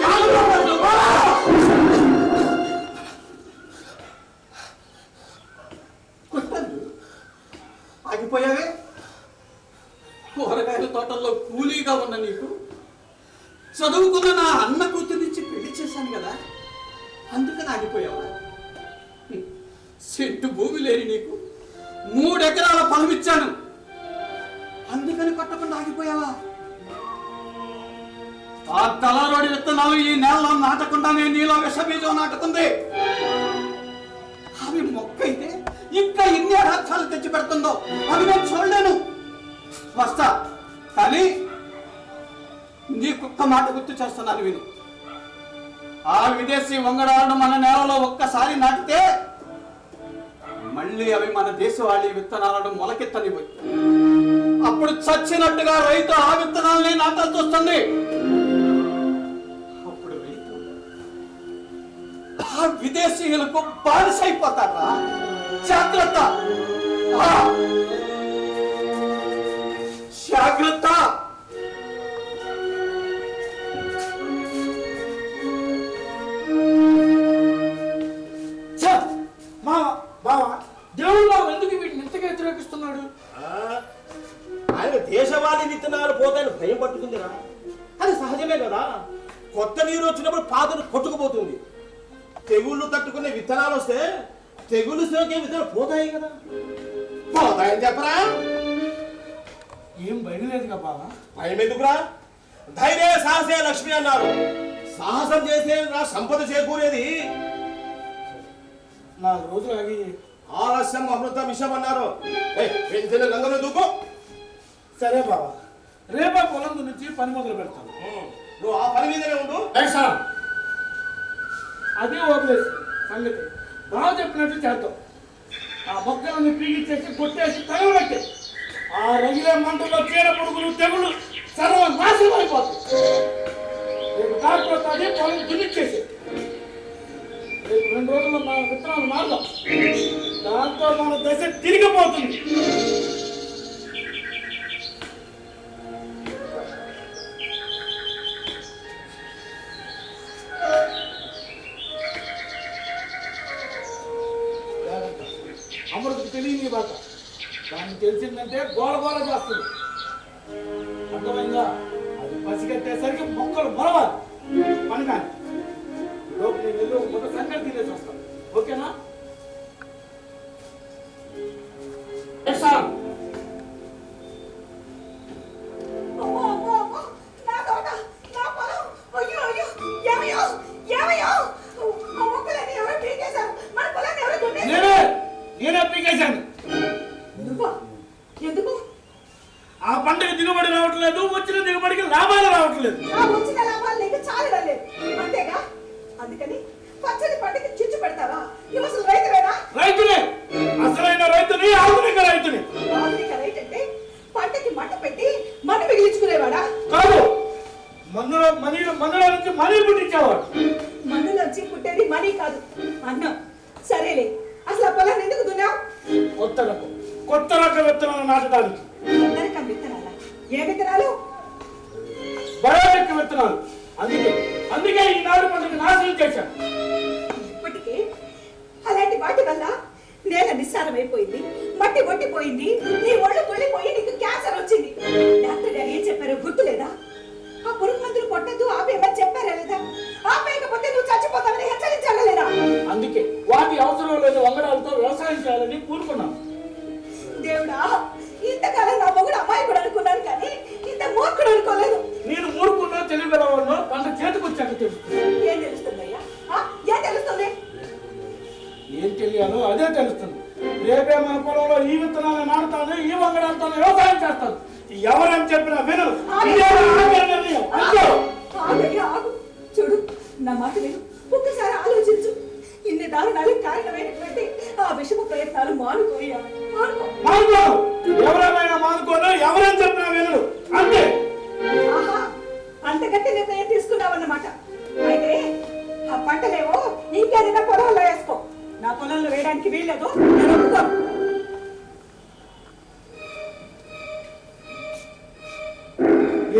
ఆగిపోయావే. కూరగాయల తోటల్లో కూలీగా ఉన్న నీకు చదువుకున్న నా అన్న కూతురిచ్చి పెళ్లి చేశాను కదా, అందుకని ఆగిపోయావా? సెంటు భూమి లేని నీకు 3 ఎకరాల పొలం ఇచ్చాను, అందుకని కొట్టకుండా ఆగిపోయావా? ఆ తలారోడి విత్తనాలు ఈ నేలలో నాటకుండానే నీలో విషబీజం నాటుకుంది. అవి మొక్క అయితే ఇంకా ఎన్ని అర్థాలు తెచ్చి పెడుతుందో అవి నేను చూడలేను. వస్తా, కానీ నీకొక్క మాట గుర్తు చేస్తున్నాను, విను. ఆ విదేశీ వంగడాలను మన నేలలో ఒక్కసారి నాటితే మళ్ళీ అవి మన దేశవాళీ విత్తనాలను మొలకెత్తనివ్వు. అప్పుడు చచ్చినట్టుగా రైతు ఆ విత్తనాలని నాటాల్సి వస్తుంది. అప్పుడు రైతు ఆ విదేశీయులకు బానిసైపోతారా? జాగ్రత్త, జాగ్రత్త. బావా, దేవుడు ఎందుకు వీటిని ఇంతగా వ్యతిరేకిస్తున్నాడు? ఆయన దేశవాళీ విత్తనాలు పోతాయని భయం పట్టుకుందిరా. అది సహజమే కదా. కొత్త నీరు వచ్చినప్పుడు పాతను కొట్టుకుపోతుంది. తెగుళ్ళు తట్టుకునే విత్తనాలు వస్తే తెగులు సోకే విత్తనాలు పోతాయి కదా. పోతాయని చెప్పరా? ఏం భయం లేదుగా బావా. భయం ఎందుకురా? ధైర్య సాహసే లక్ష్మి అన్నారు. సాహసం చేసే నా సంపద చేకూరేది. 4 రోజులు ఆగి ఆలస్యం అమృతం విషయం అన్నారు. గంగలో దూకు. సరే బావా, రేపా పొలం నుంచి పని మొదలు పెడతాను. నువ్వు ఆ పని మీదనే ఉండు. అదే వదిలేసి సంగతి బాగా చెప్పినట్టు చేద్దాం. ఆ మొక్కలని పీగిచ్చేసి కొట్టేసి తగలబెట్టి ఆ రగిలే మంటల్లో చీడ పురుగులు తెగులు సర్వనాశనం అయిపోతుంది. రేపు డాక్టర్ అది పొలం దున్నిచ్చేసి రేపు 2 రోజుల్లో మన విత్తనాలు మారుదాం. దాంతో మన దశ తిరిగిపోతుంది. అమృతకు తెలియని బాట దాన్ని తెలిసిందంటే గోల గోల చేస్తుంది. అర్థమైందా? అది పసిగట్టేసరికి మొక్కలు మొలవాలి. పని కానీ లోపు నేను వెళ్ళి ఒక సంగతి తినేసి వస్తాను. ఓకేనా? నేనే పీకేశాను. ఎందుకు? ఆ పంటకు దిగుబడి రావట్లేదు, వచ్చిన దిగుబడికి లాభాలు రావట్లేదు. వచ్చిన లాభాలు నీకు చాలలేదు అంతేగా. అందుకని పచ్చడి పంటకి చిచ్చు పెడతావా? నువ్వు అసలు రైతువేనా? రైతునే, అసలైన రైతుని, ఆధునిక రైతుని. ఆధునిక రైతు అంటే పంటకి మంట పెట్టి మన్ను మిగిలించుకునేవాడా? కాదు, మన్నులో నుంచి మనీ పుట్టించేవాడు. మన్నులోంచి పుట్టేది మనీ కాదు, అన్నం. సరేలే, అసలు ఆ పొలాన్ని ఎందుకు దున్నావు? కొత్త రకం విత్తనాలు నాటడానికి. కొత్త రకం విత్తనాలా? ఏ విత్తనాలు? బయోటెక్ విత్తనాలు. అందుకే ఈనాడు పంటకు నాశనం చేశాను. ఇప్పటికే అలాంటి వాటి వల్ల నేల నిస్సారమైపోయింది, మట్టి ఒట్టిపోయింది, నీ ఒళ్ళు కొళ్ళిపోయి నీకు క్యాన్సర్ వచ్చింది. డాక్టర్ గారు ఏం చెప్పారో గుర్తులేదా? ఆ పురుగు మందులు కొట్టద్దు ఆపేమని చెప్పారా లేదా? ఆపేయకపోతే నువ్వు చచ్చిపోతావని హెచ్చరించాలా లేదా? అందుకే వాటి అవసరం లేని వంగడాలతో వ్యవసాయం చేయాలని కూరుకున్నాను. దేవుడా, ఇంతకాలం నా మొగుడు అమ్మాయి కూడా అనుకున్నాను, కానీ ఇంత మూర్ఖుడు అనుకోలేదు. నేను మూర్ఖున్నా తెలియగల వాళ్ళు పంట చేతికి వచ్చాక తెలుస్తుంది. ఏం తెలుస్తుందయ్యా? ఏం తెలుస్తుంది? ఏం తెలియాలో అదే తెలుస్తుంది. రేపే మన పొలంలో ఈ విత్తనాలు నాటుతాను, ఈ వంగడాలతోనే వ్యవసాయం చేస్తాను. ఎవరని చెప్పినా వినరు. ఇదే నా ఆఖరి నిర్ణయం. అంతే. ఆగయ్యా, ఆగు. చూడు, నా మాట విను. ఒక్కసారి ఆలోచించు. ఇన్ని దారుణాలకు కారణమైనటువంటి ఆ విషమ ప్రయత్నాలు మానుకోయ్యా, మానుకో. మానుకోను. ఎవరేమైనా మానుకోను, ఎవరని చెప్పినా వినరు. అంతే. ఆహా, అంతగట్టి నిర్ణయం తీసుకున్నావన్నమాట. అయితే ఆ పంటలేవో ఇంకేదైనా పొలంలో వేసుకో. నా పొలంలో వేయడానికి వీల్లేదు, నేను ఒప్పుకోను.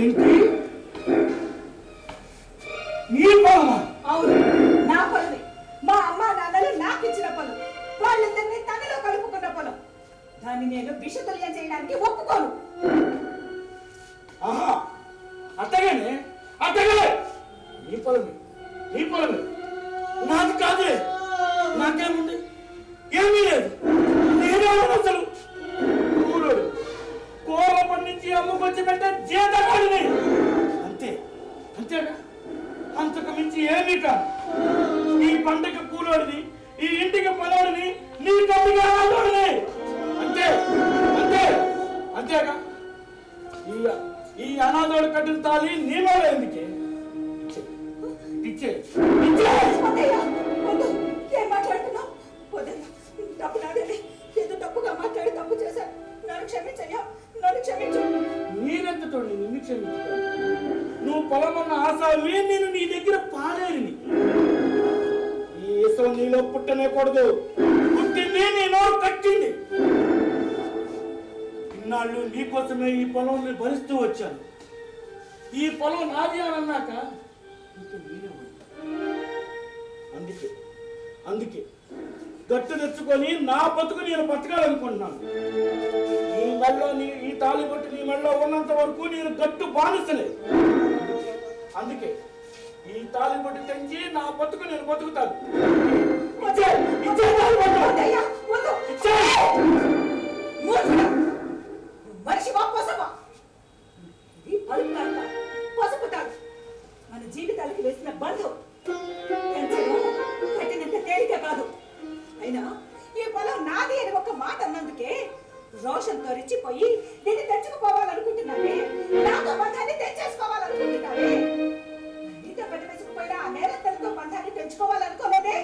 ఏంటి? నీ పొలమా? అవును, నా పొలమే. మా అమ్మ నాన్నలు నాకు ఇచ్చిన పొలం, వాళ్ళిద్దరిని తనలో కలుపుకున్న పొలం. దాన్ని నేను విషతుల్యం చేయడానికి ఒప్పుకోను. ఆహా, అట్టగానే అట్టగలే. నీ పొలమే, నీ పొలమే. నాది కాదులే. నాకేముంది? ఏమీ లేదు. నేనే అసలు కూలోడు. కోల పండించి అమ్ముకొచ్చి పెట్టే జీతగాడిని. అంతే, అంతేగా. అంతకు మించి ఏమీ కాదు. ఈ పంటకి కూలోడిని, ఈ ఇంటికి పొలోడిని, నీ కమ్మిగా ఆడోడిని. అంతే, అంతే, అంతేగా. ఈ అనాథోడు కట్టిన తాళి నీ మీద ఎందుకే? ఇచ్చే, ఇచ్చే. వద్దయ్యా, వద్దు. ఏం మాట్లాడుతున్నావు? వద్దయ్యా, తప్పు నాదేనే. ఏదో తప్పుగా మాట్లాడి తప్పు చేశాను. నన్ను క్షమించయ్యా, నన్ను క్షమించు. నీరెంతటో నిన్ను క్షమించుతాను. నువ్వు పొలమన్న ఆశావి, నేను నీ దగ్గర పాలేరిని. ఈ ఇసం నీలో పుట్టనే కూడదు. పుట్టింది నీలో కట్టింది. ఇన్నాళ్ళు నీకోసమే ఈ పొలంని భరిస్తూ వచ్చాను. ఈ పొలం నాది అని అన్నాక ఇంకా నేనే ఉంది. అందుకే గట్టు తెచ్చుకొని నా బతుకు నేను బతకాలనుకుంటున్నాను. ఈ తాళి బొట్టు నీ మెడలో ఉన్నంత వరకు నేను గట్టు బానిసలే. అందుకే ఈ తాళి బొట్టు తెంచి నా బతుకు నేను బతుకుతాను. వద్దయ్యా, వద్దు. మనిషి పసుపు. ఇది పలుపు తాడు, పసుపు తాడు. మన జీవితాలకి వేసిన బంధు కట్టినంత తేలిక కాదు. అయినా ఈ పొలం నాది అని ఒక మాట అన్నందుకే రోషంతో రెచ్చిపోయి దీన్ని తెచ్చుకుపోవాలనుకుంటున్నావే, నాతో బంధాన్ని తెచ్చేసుకోవాలనుకుంటున్నావే. నీతో పెద్ద వేసుకుపోయినా ఆ నేరత్తలతో బంధాన్ని తెచ్చుకోవాలనుకోలేదే.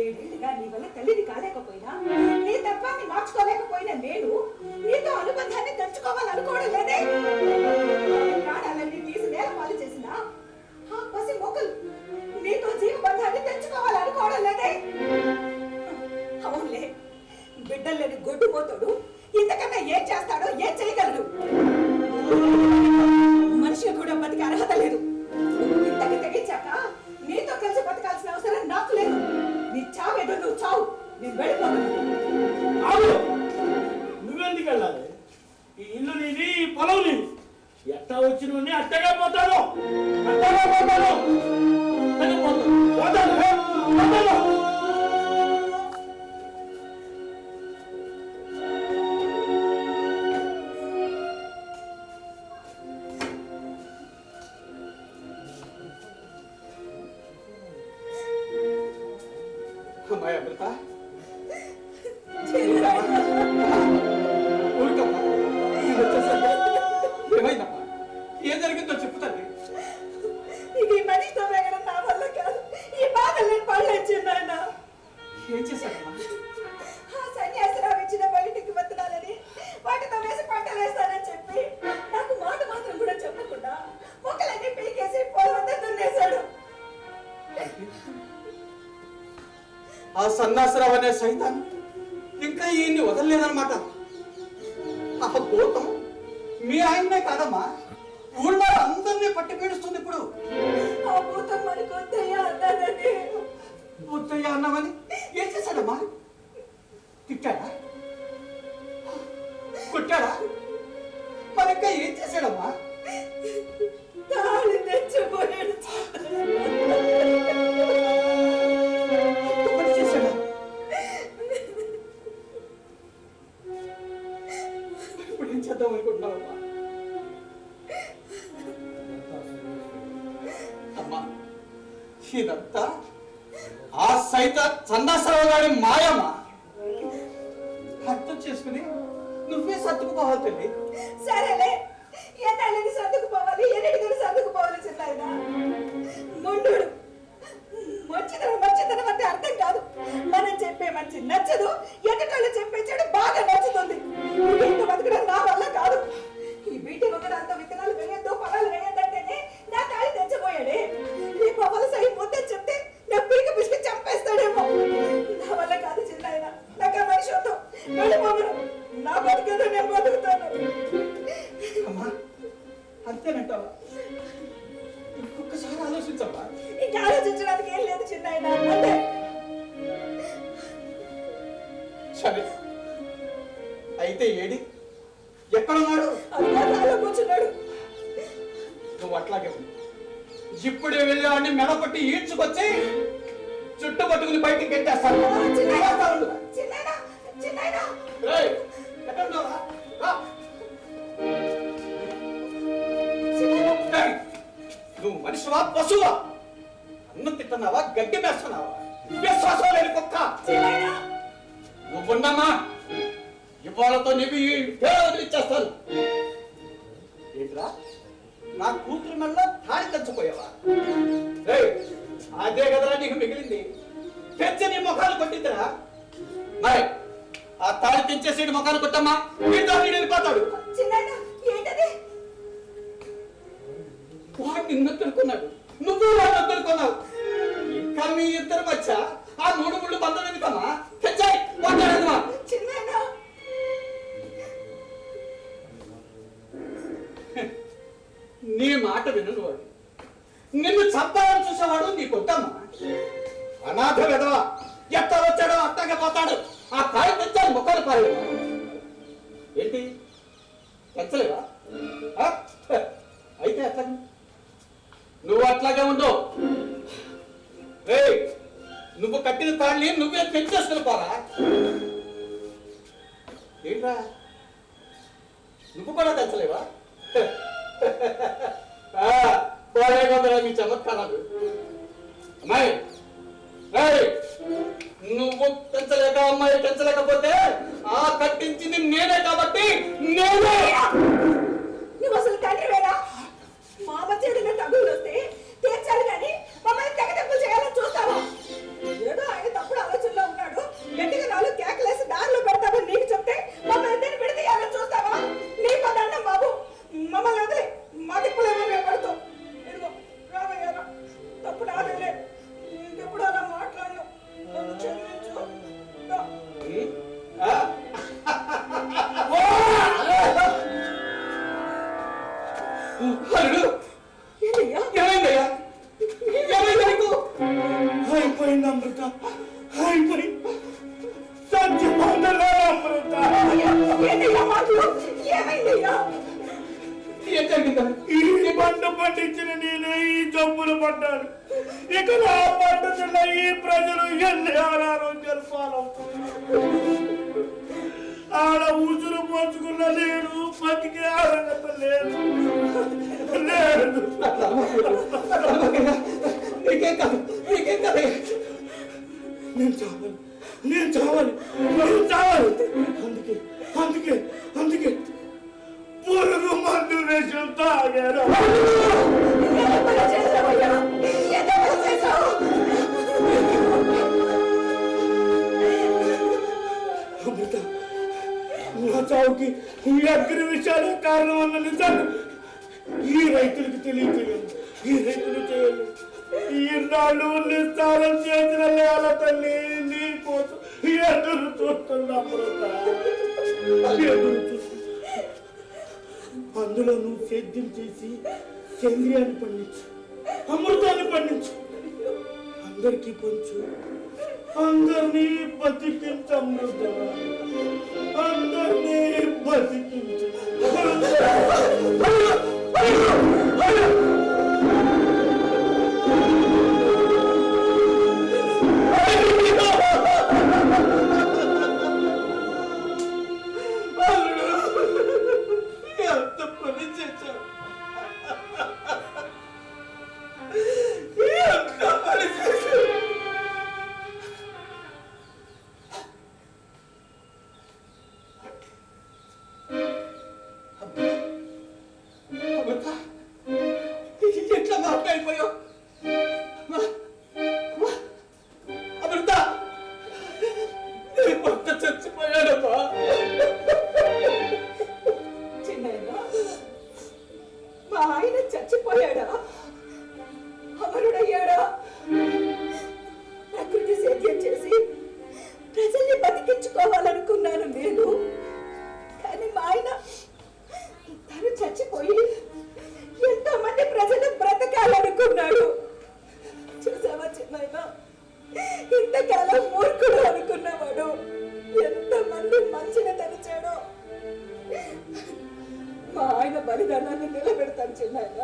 7 ఏళ్ళుగా నీ వల్ల తల్లిని కాలేకపోయినా, నీ తత్వాన్ని మార్చుకోలేకపోయినా నేను నీతో అనుబంధాన్ని తెచ్చుకోవాలనుకోవడం లేదే. ప్రాణాలన్నీ తీసి నేల పాలు చేసిన ఆ పసి మొక్కలు నీతో జీవబంధాన్ని తెచ్చుకోవాలనుకోవడం లేదే. అవునులే, బిడ్డలు లేని గొడ్డు పోతాడు ఇంతకన్నా ఏం చేస్తాడో ఏం చేయగలడు. మనిషి కూడా బతికే అర్హత లేదు. ఇంతకు తెగించాక నీతో కలిసి బతకాల్సిన అవసరం నాకు లేదు. నీ చావేదో నువ్వు చావు, నేను వెళ్ళిపోతాను. నువ్వెందుకు వెళ్ళాలి? ఈ ఇల్లు నీది, ఈ పొలం నీది. ఎట్టా వచ్చిన అట్టగా పోతాను, అట్టగా పోతాను. అమ్మాయి అమృత, ఏమైందమ్మా? ఏం జరిగిందో చెప్పు తల్లి. ఇది మనిషితో వేగడం నా వల్ల కాదు. ఈ బాధలు నేను పడలేచిన్నాయన. ఏం చేశాడమ్మా? ఆ సన్యాసిరావు ఇచ్చిన బయటికి వదలాలని వాటితో వేసి పంటలు వేస్తానని చెప్పి నాకు మాట మాత్రం కూడా చెప్పకుండా మొక్కలన్నీ పీకేసి పొలమంతా దున్నేశాడు. ఆ సన్నాసరావు అనే సైతాన్ ఇంకా ఈయన్ని వదలలేదన్నమాట. ఆ భూతం మీ ఆయన్నే కాదమ్మా, ఊళ్ళో అందరినీ పట్టి పీడిస్తుంది. ఇప్పుడు ఆ భూతం మనకు వద్దయ్యా అన్నానని. వద్దయ్యా అన్నామని ఏం చేశాడమ్మా? తిట్టాడా? కొట్టాడా? మరి ఇంకా ఏం చేశాడమ్మా? తాళి తెచ్చిపోయాడు. చేశాడా? ఇప్పుడు ఏం చేద్దాం అనుకుంటున్నావమ్మా? ఇదంతా ఆ సైత చందాసరావు గారి మాయమా? అర్థం చేసుకుని నువ్వే సర్దుకుపోవాలి తల్లి. సరేలే, ఎన్నాళ్ళని సర్దుకుపోవాలి, ఎన్నిటికని సర్దుకుపోవాలి చిన్నాయన. ముండు మంచితనం అంటే అర్థం కాదు. మనం చెప్పే మంచి నచ్చదు, ఎదుటోళ్ళు చెప్పే చెడు బాగా నచ్చుతుంది. ఇంత బతకడం నా వల్ల కాదు. ఈ బీటి ఒకడంతా విత్తనాలు వేయద్దు, పొలాలు వేయద్దంటేనే నా తాళి తెచ్చిపోయాడే. ఈ పొగలు సై ముద్దని చెప్తే నా పీక పిసికి చంపేస్తాడేమో. నా వల్ల కాదు చిన్నాయన, నాకు ఆ మనిషి వద్దు. వెళ్ళిపోమను, నా బతికేదో నేను బతుకుతాను. అమ్మా అంతేనంటావా? ఒక్కసారి ఆలోచించమ్మా. ఇంకా ఆలోచించడానికి ఏం లేదు చిన్నాయన, అంతే. సరే అయితే ఏడి ఎక్కడున్నాడు? అలా కూర్చున్నాడు. నువ్వు అట్లాగే ఉంది. ఇప్పుడే వెళ్ళావని మెడపట్టి ఈడ్చుకొచ్చి చుట్టు పట్టుకుని బయటికి గెట్టేస్తాను. నువ్వు మనిషివా పశువా? అన్నం తింటున్నావా, గడ్డి మేస్తున్నావా? విశ్వాసం లేని కుక్క నువ్వున్నామా? ఇవాళతో నీకు ఈ వదిలిచ్చేస్తాను. ఏంట్రా నా కూతురు మెల్ల తాళి తెచ్చిపోయావా? అదే కదరా నీకు మిగిలింది. తెచ్చి నీ ముఖాలు కొట్టిందిరా. మరి ఆ తాళి తెచ్చేసి ముఖాలు కొట్టమ్మా, వీడితో వీడు వెళ్ళిపోతాడు. వాడు నిన్ను వద్దనుకున్నాడు, నువ్వు వాడు వద్దనుకున్నావు. ఇంకా మీ ఇద్దరు మధ్య ఆ 3 ముళ్ళు బంధం ఎందుకమ్మా? తెచ్చాయి మాట్లాడదమ్మా. నీ మాట వినడు వాడు. నిన్ను చంపాలని చూసేవాడు నీ కొట్టమ్మా. అనాథ విధవా, ఎట్లా వచ్చాడో అట్టగా పోతాడు. ఆ కాయ తెచ్చాడు మొక్కలు పారేవా? ఏంటి తెచ్చలేవా? అయితే అట్లా నువ్వు అట్లాగే ఉండవు. నువ్వు కట్టిన తాళ్ళని నువ్వే తెచ్చేసుకుని పోరా. ఏంట్రా నువ్వు కూడా తెచ్చలేవా? పోలేకుండా మీ చమత్కారాలు. అమ్మాయి నువ్వు పెంచలేక అమ్మాయి పెంచలేకపోతే ఆ కట్టించింది నేనే కాబట్టి నేనే. నువ్వు అసలు తండ్రివేనా? మా మధ్య ఏదైనా తగులు వస్తే తీర్చాలి కానీ మమ్మల్ని తెగతెప్పులు చేయాలని చూస్తావా? ఏదో ఆయన తప్పుడు ఆలోచనలో ఉన్నాడు, గట్టిగా 4 కేకలేసి దారిలో పెడతామని నీకు చెప్తే మమ్మల్ని ఇద్దరిని విడదీయాలని చూస్తావా? నీ పదన్నం బాబు, మమ్మల్ని వదిలే. మా దిప్పులేమో మేము పడతాం. ఇదిగో రామయ్యారా, తప్పు నాదేలే. ఇంకెప్పుడు అలా మాట్లాడను, నన్ను క్షమించు. అయిపోయింది అమృత, అయిపోయింది. సత్యమందలే అమృత. ఏం జరిగిందా? ఈ పంట పండించిన నేనే ఈ జబ్బులు పడ్డాను. ఇక నా పంట తిన్న ఈ ప్రజలు ఎన్ని అనారోగ్యాలు పాలవుతారు. ఆడ ఉసురు పోసుకున్న నేను బతికే అర్హత లేదు. నీకేం కాదు, నీకేం కాదు. నేను చావాలి, నేను చావాలి, నేను చావాలి. అందుకే అందుకే అందుకే పురుగు మందు విషయం తాగారు. అమృత, నా చావుకి ఈ అగ్ని విషయాలే కారణం అన్న నిజాన్ని ఈ రైతులకు తెలియచేయాలి, ఈ రైతులు చేయాలి. ఈనాళ్ళు నిస్సారం చేసిన నేల తల్లి నీ కోసం ఎదురు చూస్తున్నా అమృత, ఎదురు చూస్తున్నా. అందులో నువ్వు సేద్యం చేసి సేంద్రియాన్ని పండించు, అమృతాన్ని పండించు, అందరికీ పంచు, అందరినీ బతికించు అమృత, అందరినీ బతికించు. ఎంత పని చేశావు, ఎంత పని ఇంతకాలం మూర్ఖుడు అనుకున్నవాడు ఎంతమంది మంచిని తలిచాడో. మా ఆయన బలిదానాన్ని నిలబెడతాను చిన్నాయన.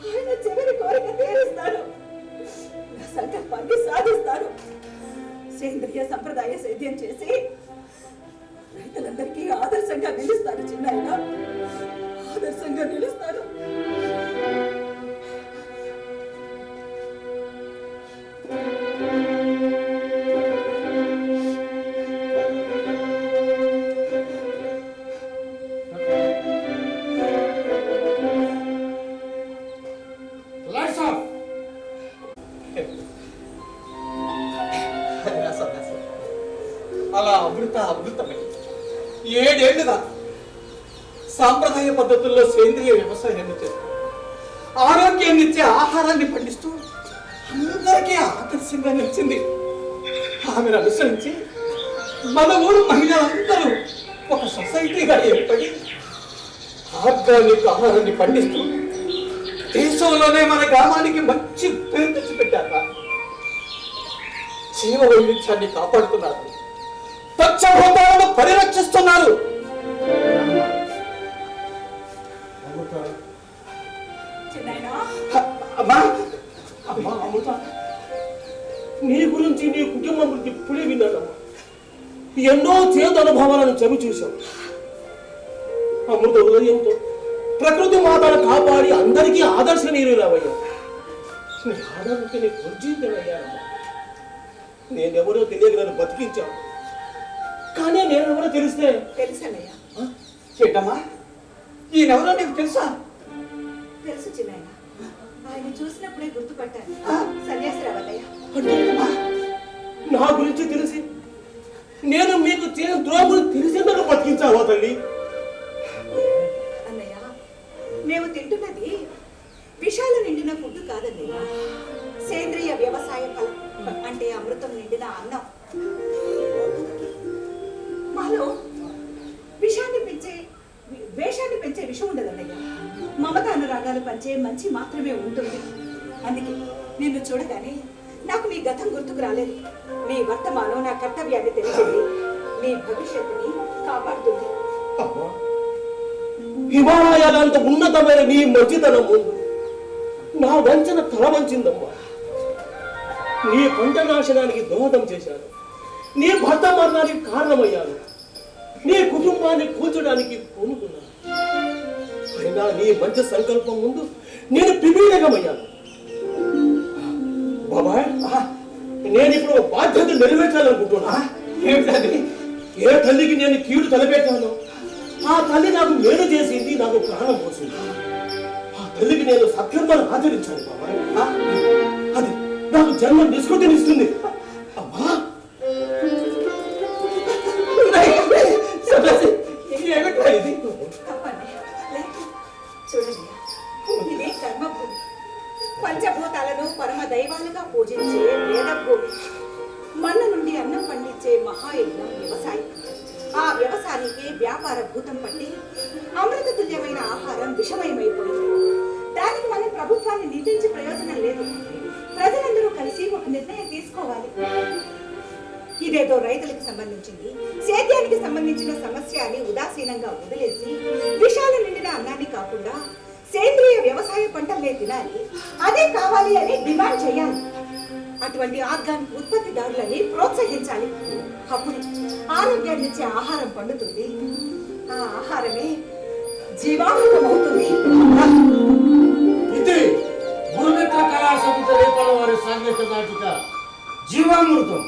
ఆయన చివరి కోరిక తీరుస్తాడు, నా సంకల్పాన్ని సాధిస్తాడు. సేంద్రియ సంప్రదాయ సేద్యం చేసి రైతులందరికీ ఆదర్శంగా నిలుస్తాడు చిన్నాయన, ఆదర్శంగా నిలుస్తాడు. Lights off. అలా అమృతమై 7 ఏళ్లుగా సాంప్రదాయ పద్ధతుల్లో సేంద్రియ వ్యవసాయాన్ని చేస్తూ ఆరోగ్యాన్ని ఇచ్చే ఆహారాన్ని పండిస్తూ అందరికీ ఆదర్శంగా నిలిచింది. ఆమెను అనుసరించి మన ఊరు మహిళలందరూ ఒక సొసైటీగా ఏర్పడి ఆర్గానిక్ ఆహారాన్ని పండిస్తూ దేశంలోనే మన గ్రామానికి మంచి పేరు తెచ్చిపెట్టారు. జీవ వైవిధ్యాన్ని కాపాడుతున్నారు, పంచభూతాలను పరిరక్షిస్తున్నారు. అమ్మా అమ్మా అమృత, నీ గురించి నీ కుటుంబం గురించి ఇప్పుడే విన్నానమ్మా. ఎన్నో చేదు అనుభవాలను చవి చూశాం. అమృత హృదయంతో ప్రకృతి మాతను కాపాడి అందరికీ ఆదర్శనీయులవయ్యా. నీ ఆదరణకి నీ గుర్జీతమయ్యానమ్మా. నేనెవరో తెలియక నన్ను బతికించావు, కానీ నేనెవరో తెలిస్తే తెలుసన్నయ్య. చేటమ్మా, ఈయనెవరో నీకు తెలుసా? తెలుసు చిన్నాయన, ఆయన చూసినప్పుడే గుర్తుపట్టాను. సన్యాసిరావల్లయ్య. అంటే నా గురించి తెలిసి నేను మీకు చేయని ద్రోహం తెలిసి నన్ను బతికించావా తల్లి? అన్నయ్య, మేము తింటున్నది విషాలు నిండిన ఫుడ్ కాదన్నయ్య, సేంద్రియ వ్యవసాయ ఫలం అంటే అమృతం నిండిన అన్నం. మాలో వేషాన్ని పెంచే విషం ఉండదన్నయ్య, మమత అనురాగాలు పంచే మంచి మాత్రమే ఉంటుంది. అందుకే నిన్ను చూడగానే నాకు నీ గతం గుర్తుకు రాలేదు. నీ వర్తమానం నా కర్తవ్యాన్ని తెలిసింది, నీ భవిష్యత్తుని కాపాడుతుంది. హిమాలయాలంత ఉన్నతమైన నీ మంచితనం ముందు నా వంచన తల వంచిందమ్మా. నీ పంట నాశనానికి దోహదం చేశాను, నీ భర్త మరణానికి కారణమయ్యాను, నీ కుటుంబాన్ని కూల్చడానికి పూనుకున్నాను. అయినా నీ మంచి సంకల్పం ముందు నేను పిపీడకమయ్యాను. బాబాయ్, నేను ఇప్పుడు బాధ్యత నెరవేర్చాలనుకుంటున్నా. ఏమిటది? ఏ తల్లికి నేను కీడు తలపెట్టాను, ఆ తల్లి నాకు మేలు చేసింది, నాకు ప్రాణం పోసింది. ఆ తల్లికి నేను సత్కర్మను ఆచరించాను బాబాయ్. అది నాకు జన్మ నిష్కృతినిస్తుంది. అమ్మా, ఇది తప్పండి. చూడండి, ఇదే కర్మభూమి. పంచభూతాలను పరమ దైవాలుగా పూజించే వేదభూమి. మన్న నుండి అన్నం పండించే మహాయజ్ఞం వ్యవసాయం. ఆ వ్యవసాయానికి వ్యాపార భూతం పట్టి అమృత తుల్యమైన ఆహారం విషమయమైపోయింది. దానికి మనం ప్రభుత్వాన్ని నిందించే ప్రయోజనం లేదు. ప్రజలందరూ కలిసి ఒక నిర్ణయం తీసుకోవాలి. ఇదేదో రైతులకు సంబంధించింది, సేద్యానికి సంబంధించిన సమస్య అని ఉదాసీనంగా వదిలేసి విషాలు నిండిన అన్నాన్ని కాకుండా సేంద్రియ వ్యవసాయ పంటలనే తినాలి, అదే కావాలి అని డిమాండ్ చేయాలి. అటువంటి ఆర్గానిక్ ఉత్పత్తిదారులని ప్రోత్సహించాలి. అప్పుడు ఆరోగ్యాన్ని ఇచ్చే ఆహారం పండుతుంది. ఆ ఆహారమే జీవామృతం అవుతుంది. ఇది గురుమిత్ర కళా సమితి రేపల వారి సాంఘిక నాటిక జీవామృతం.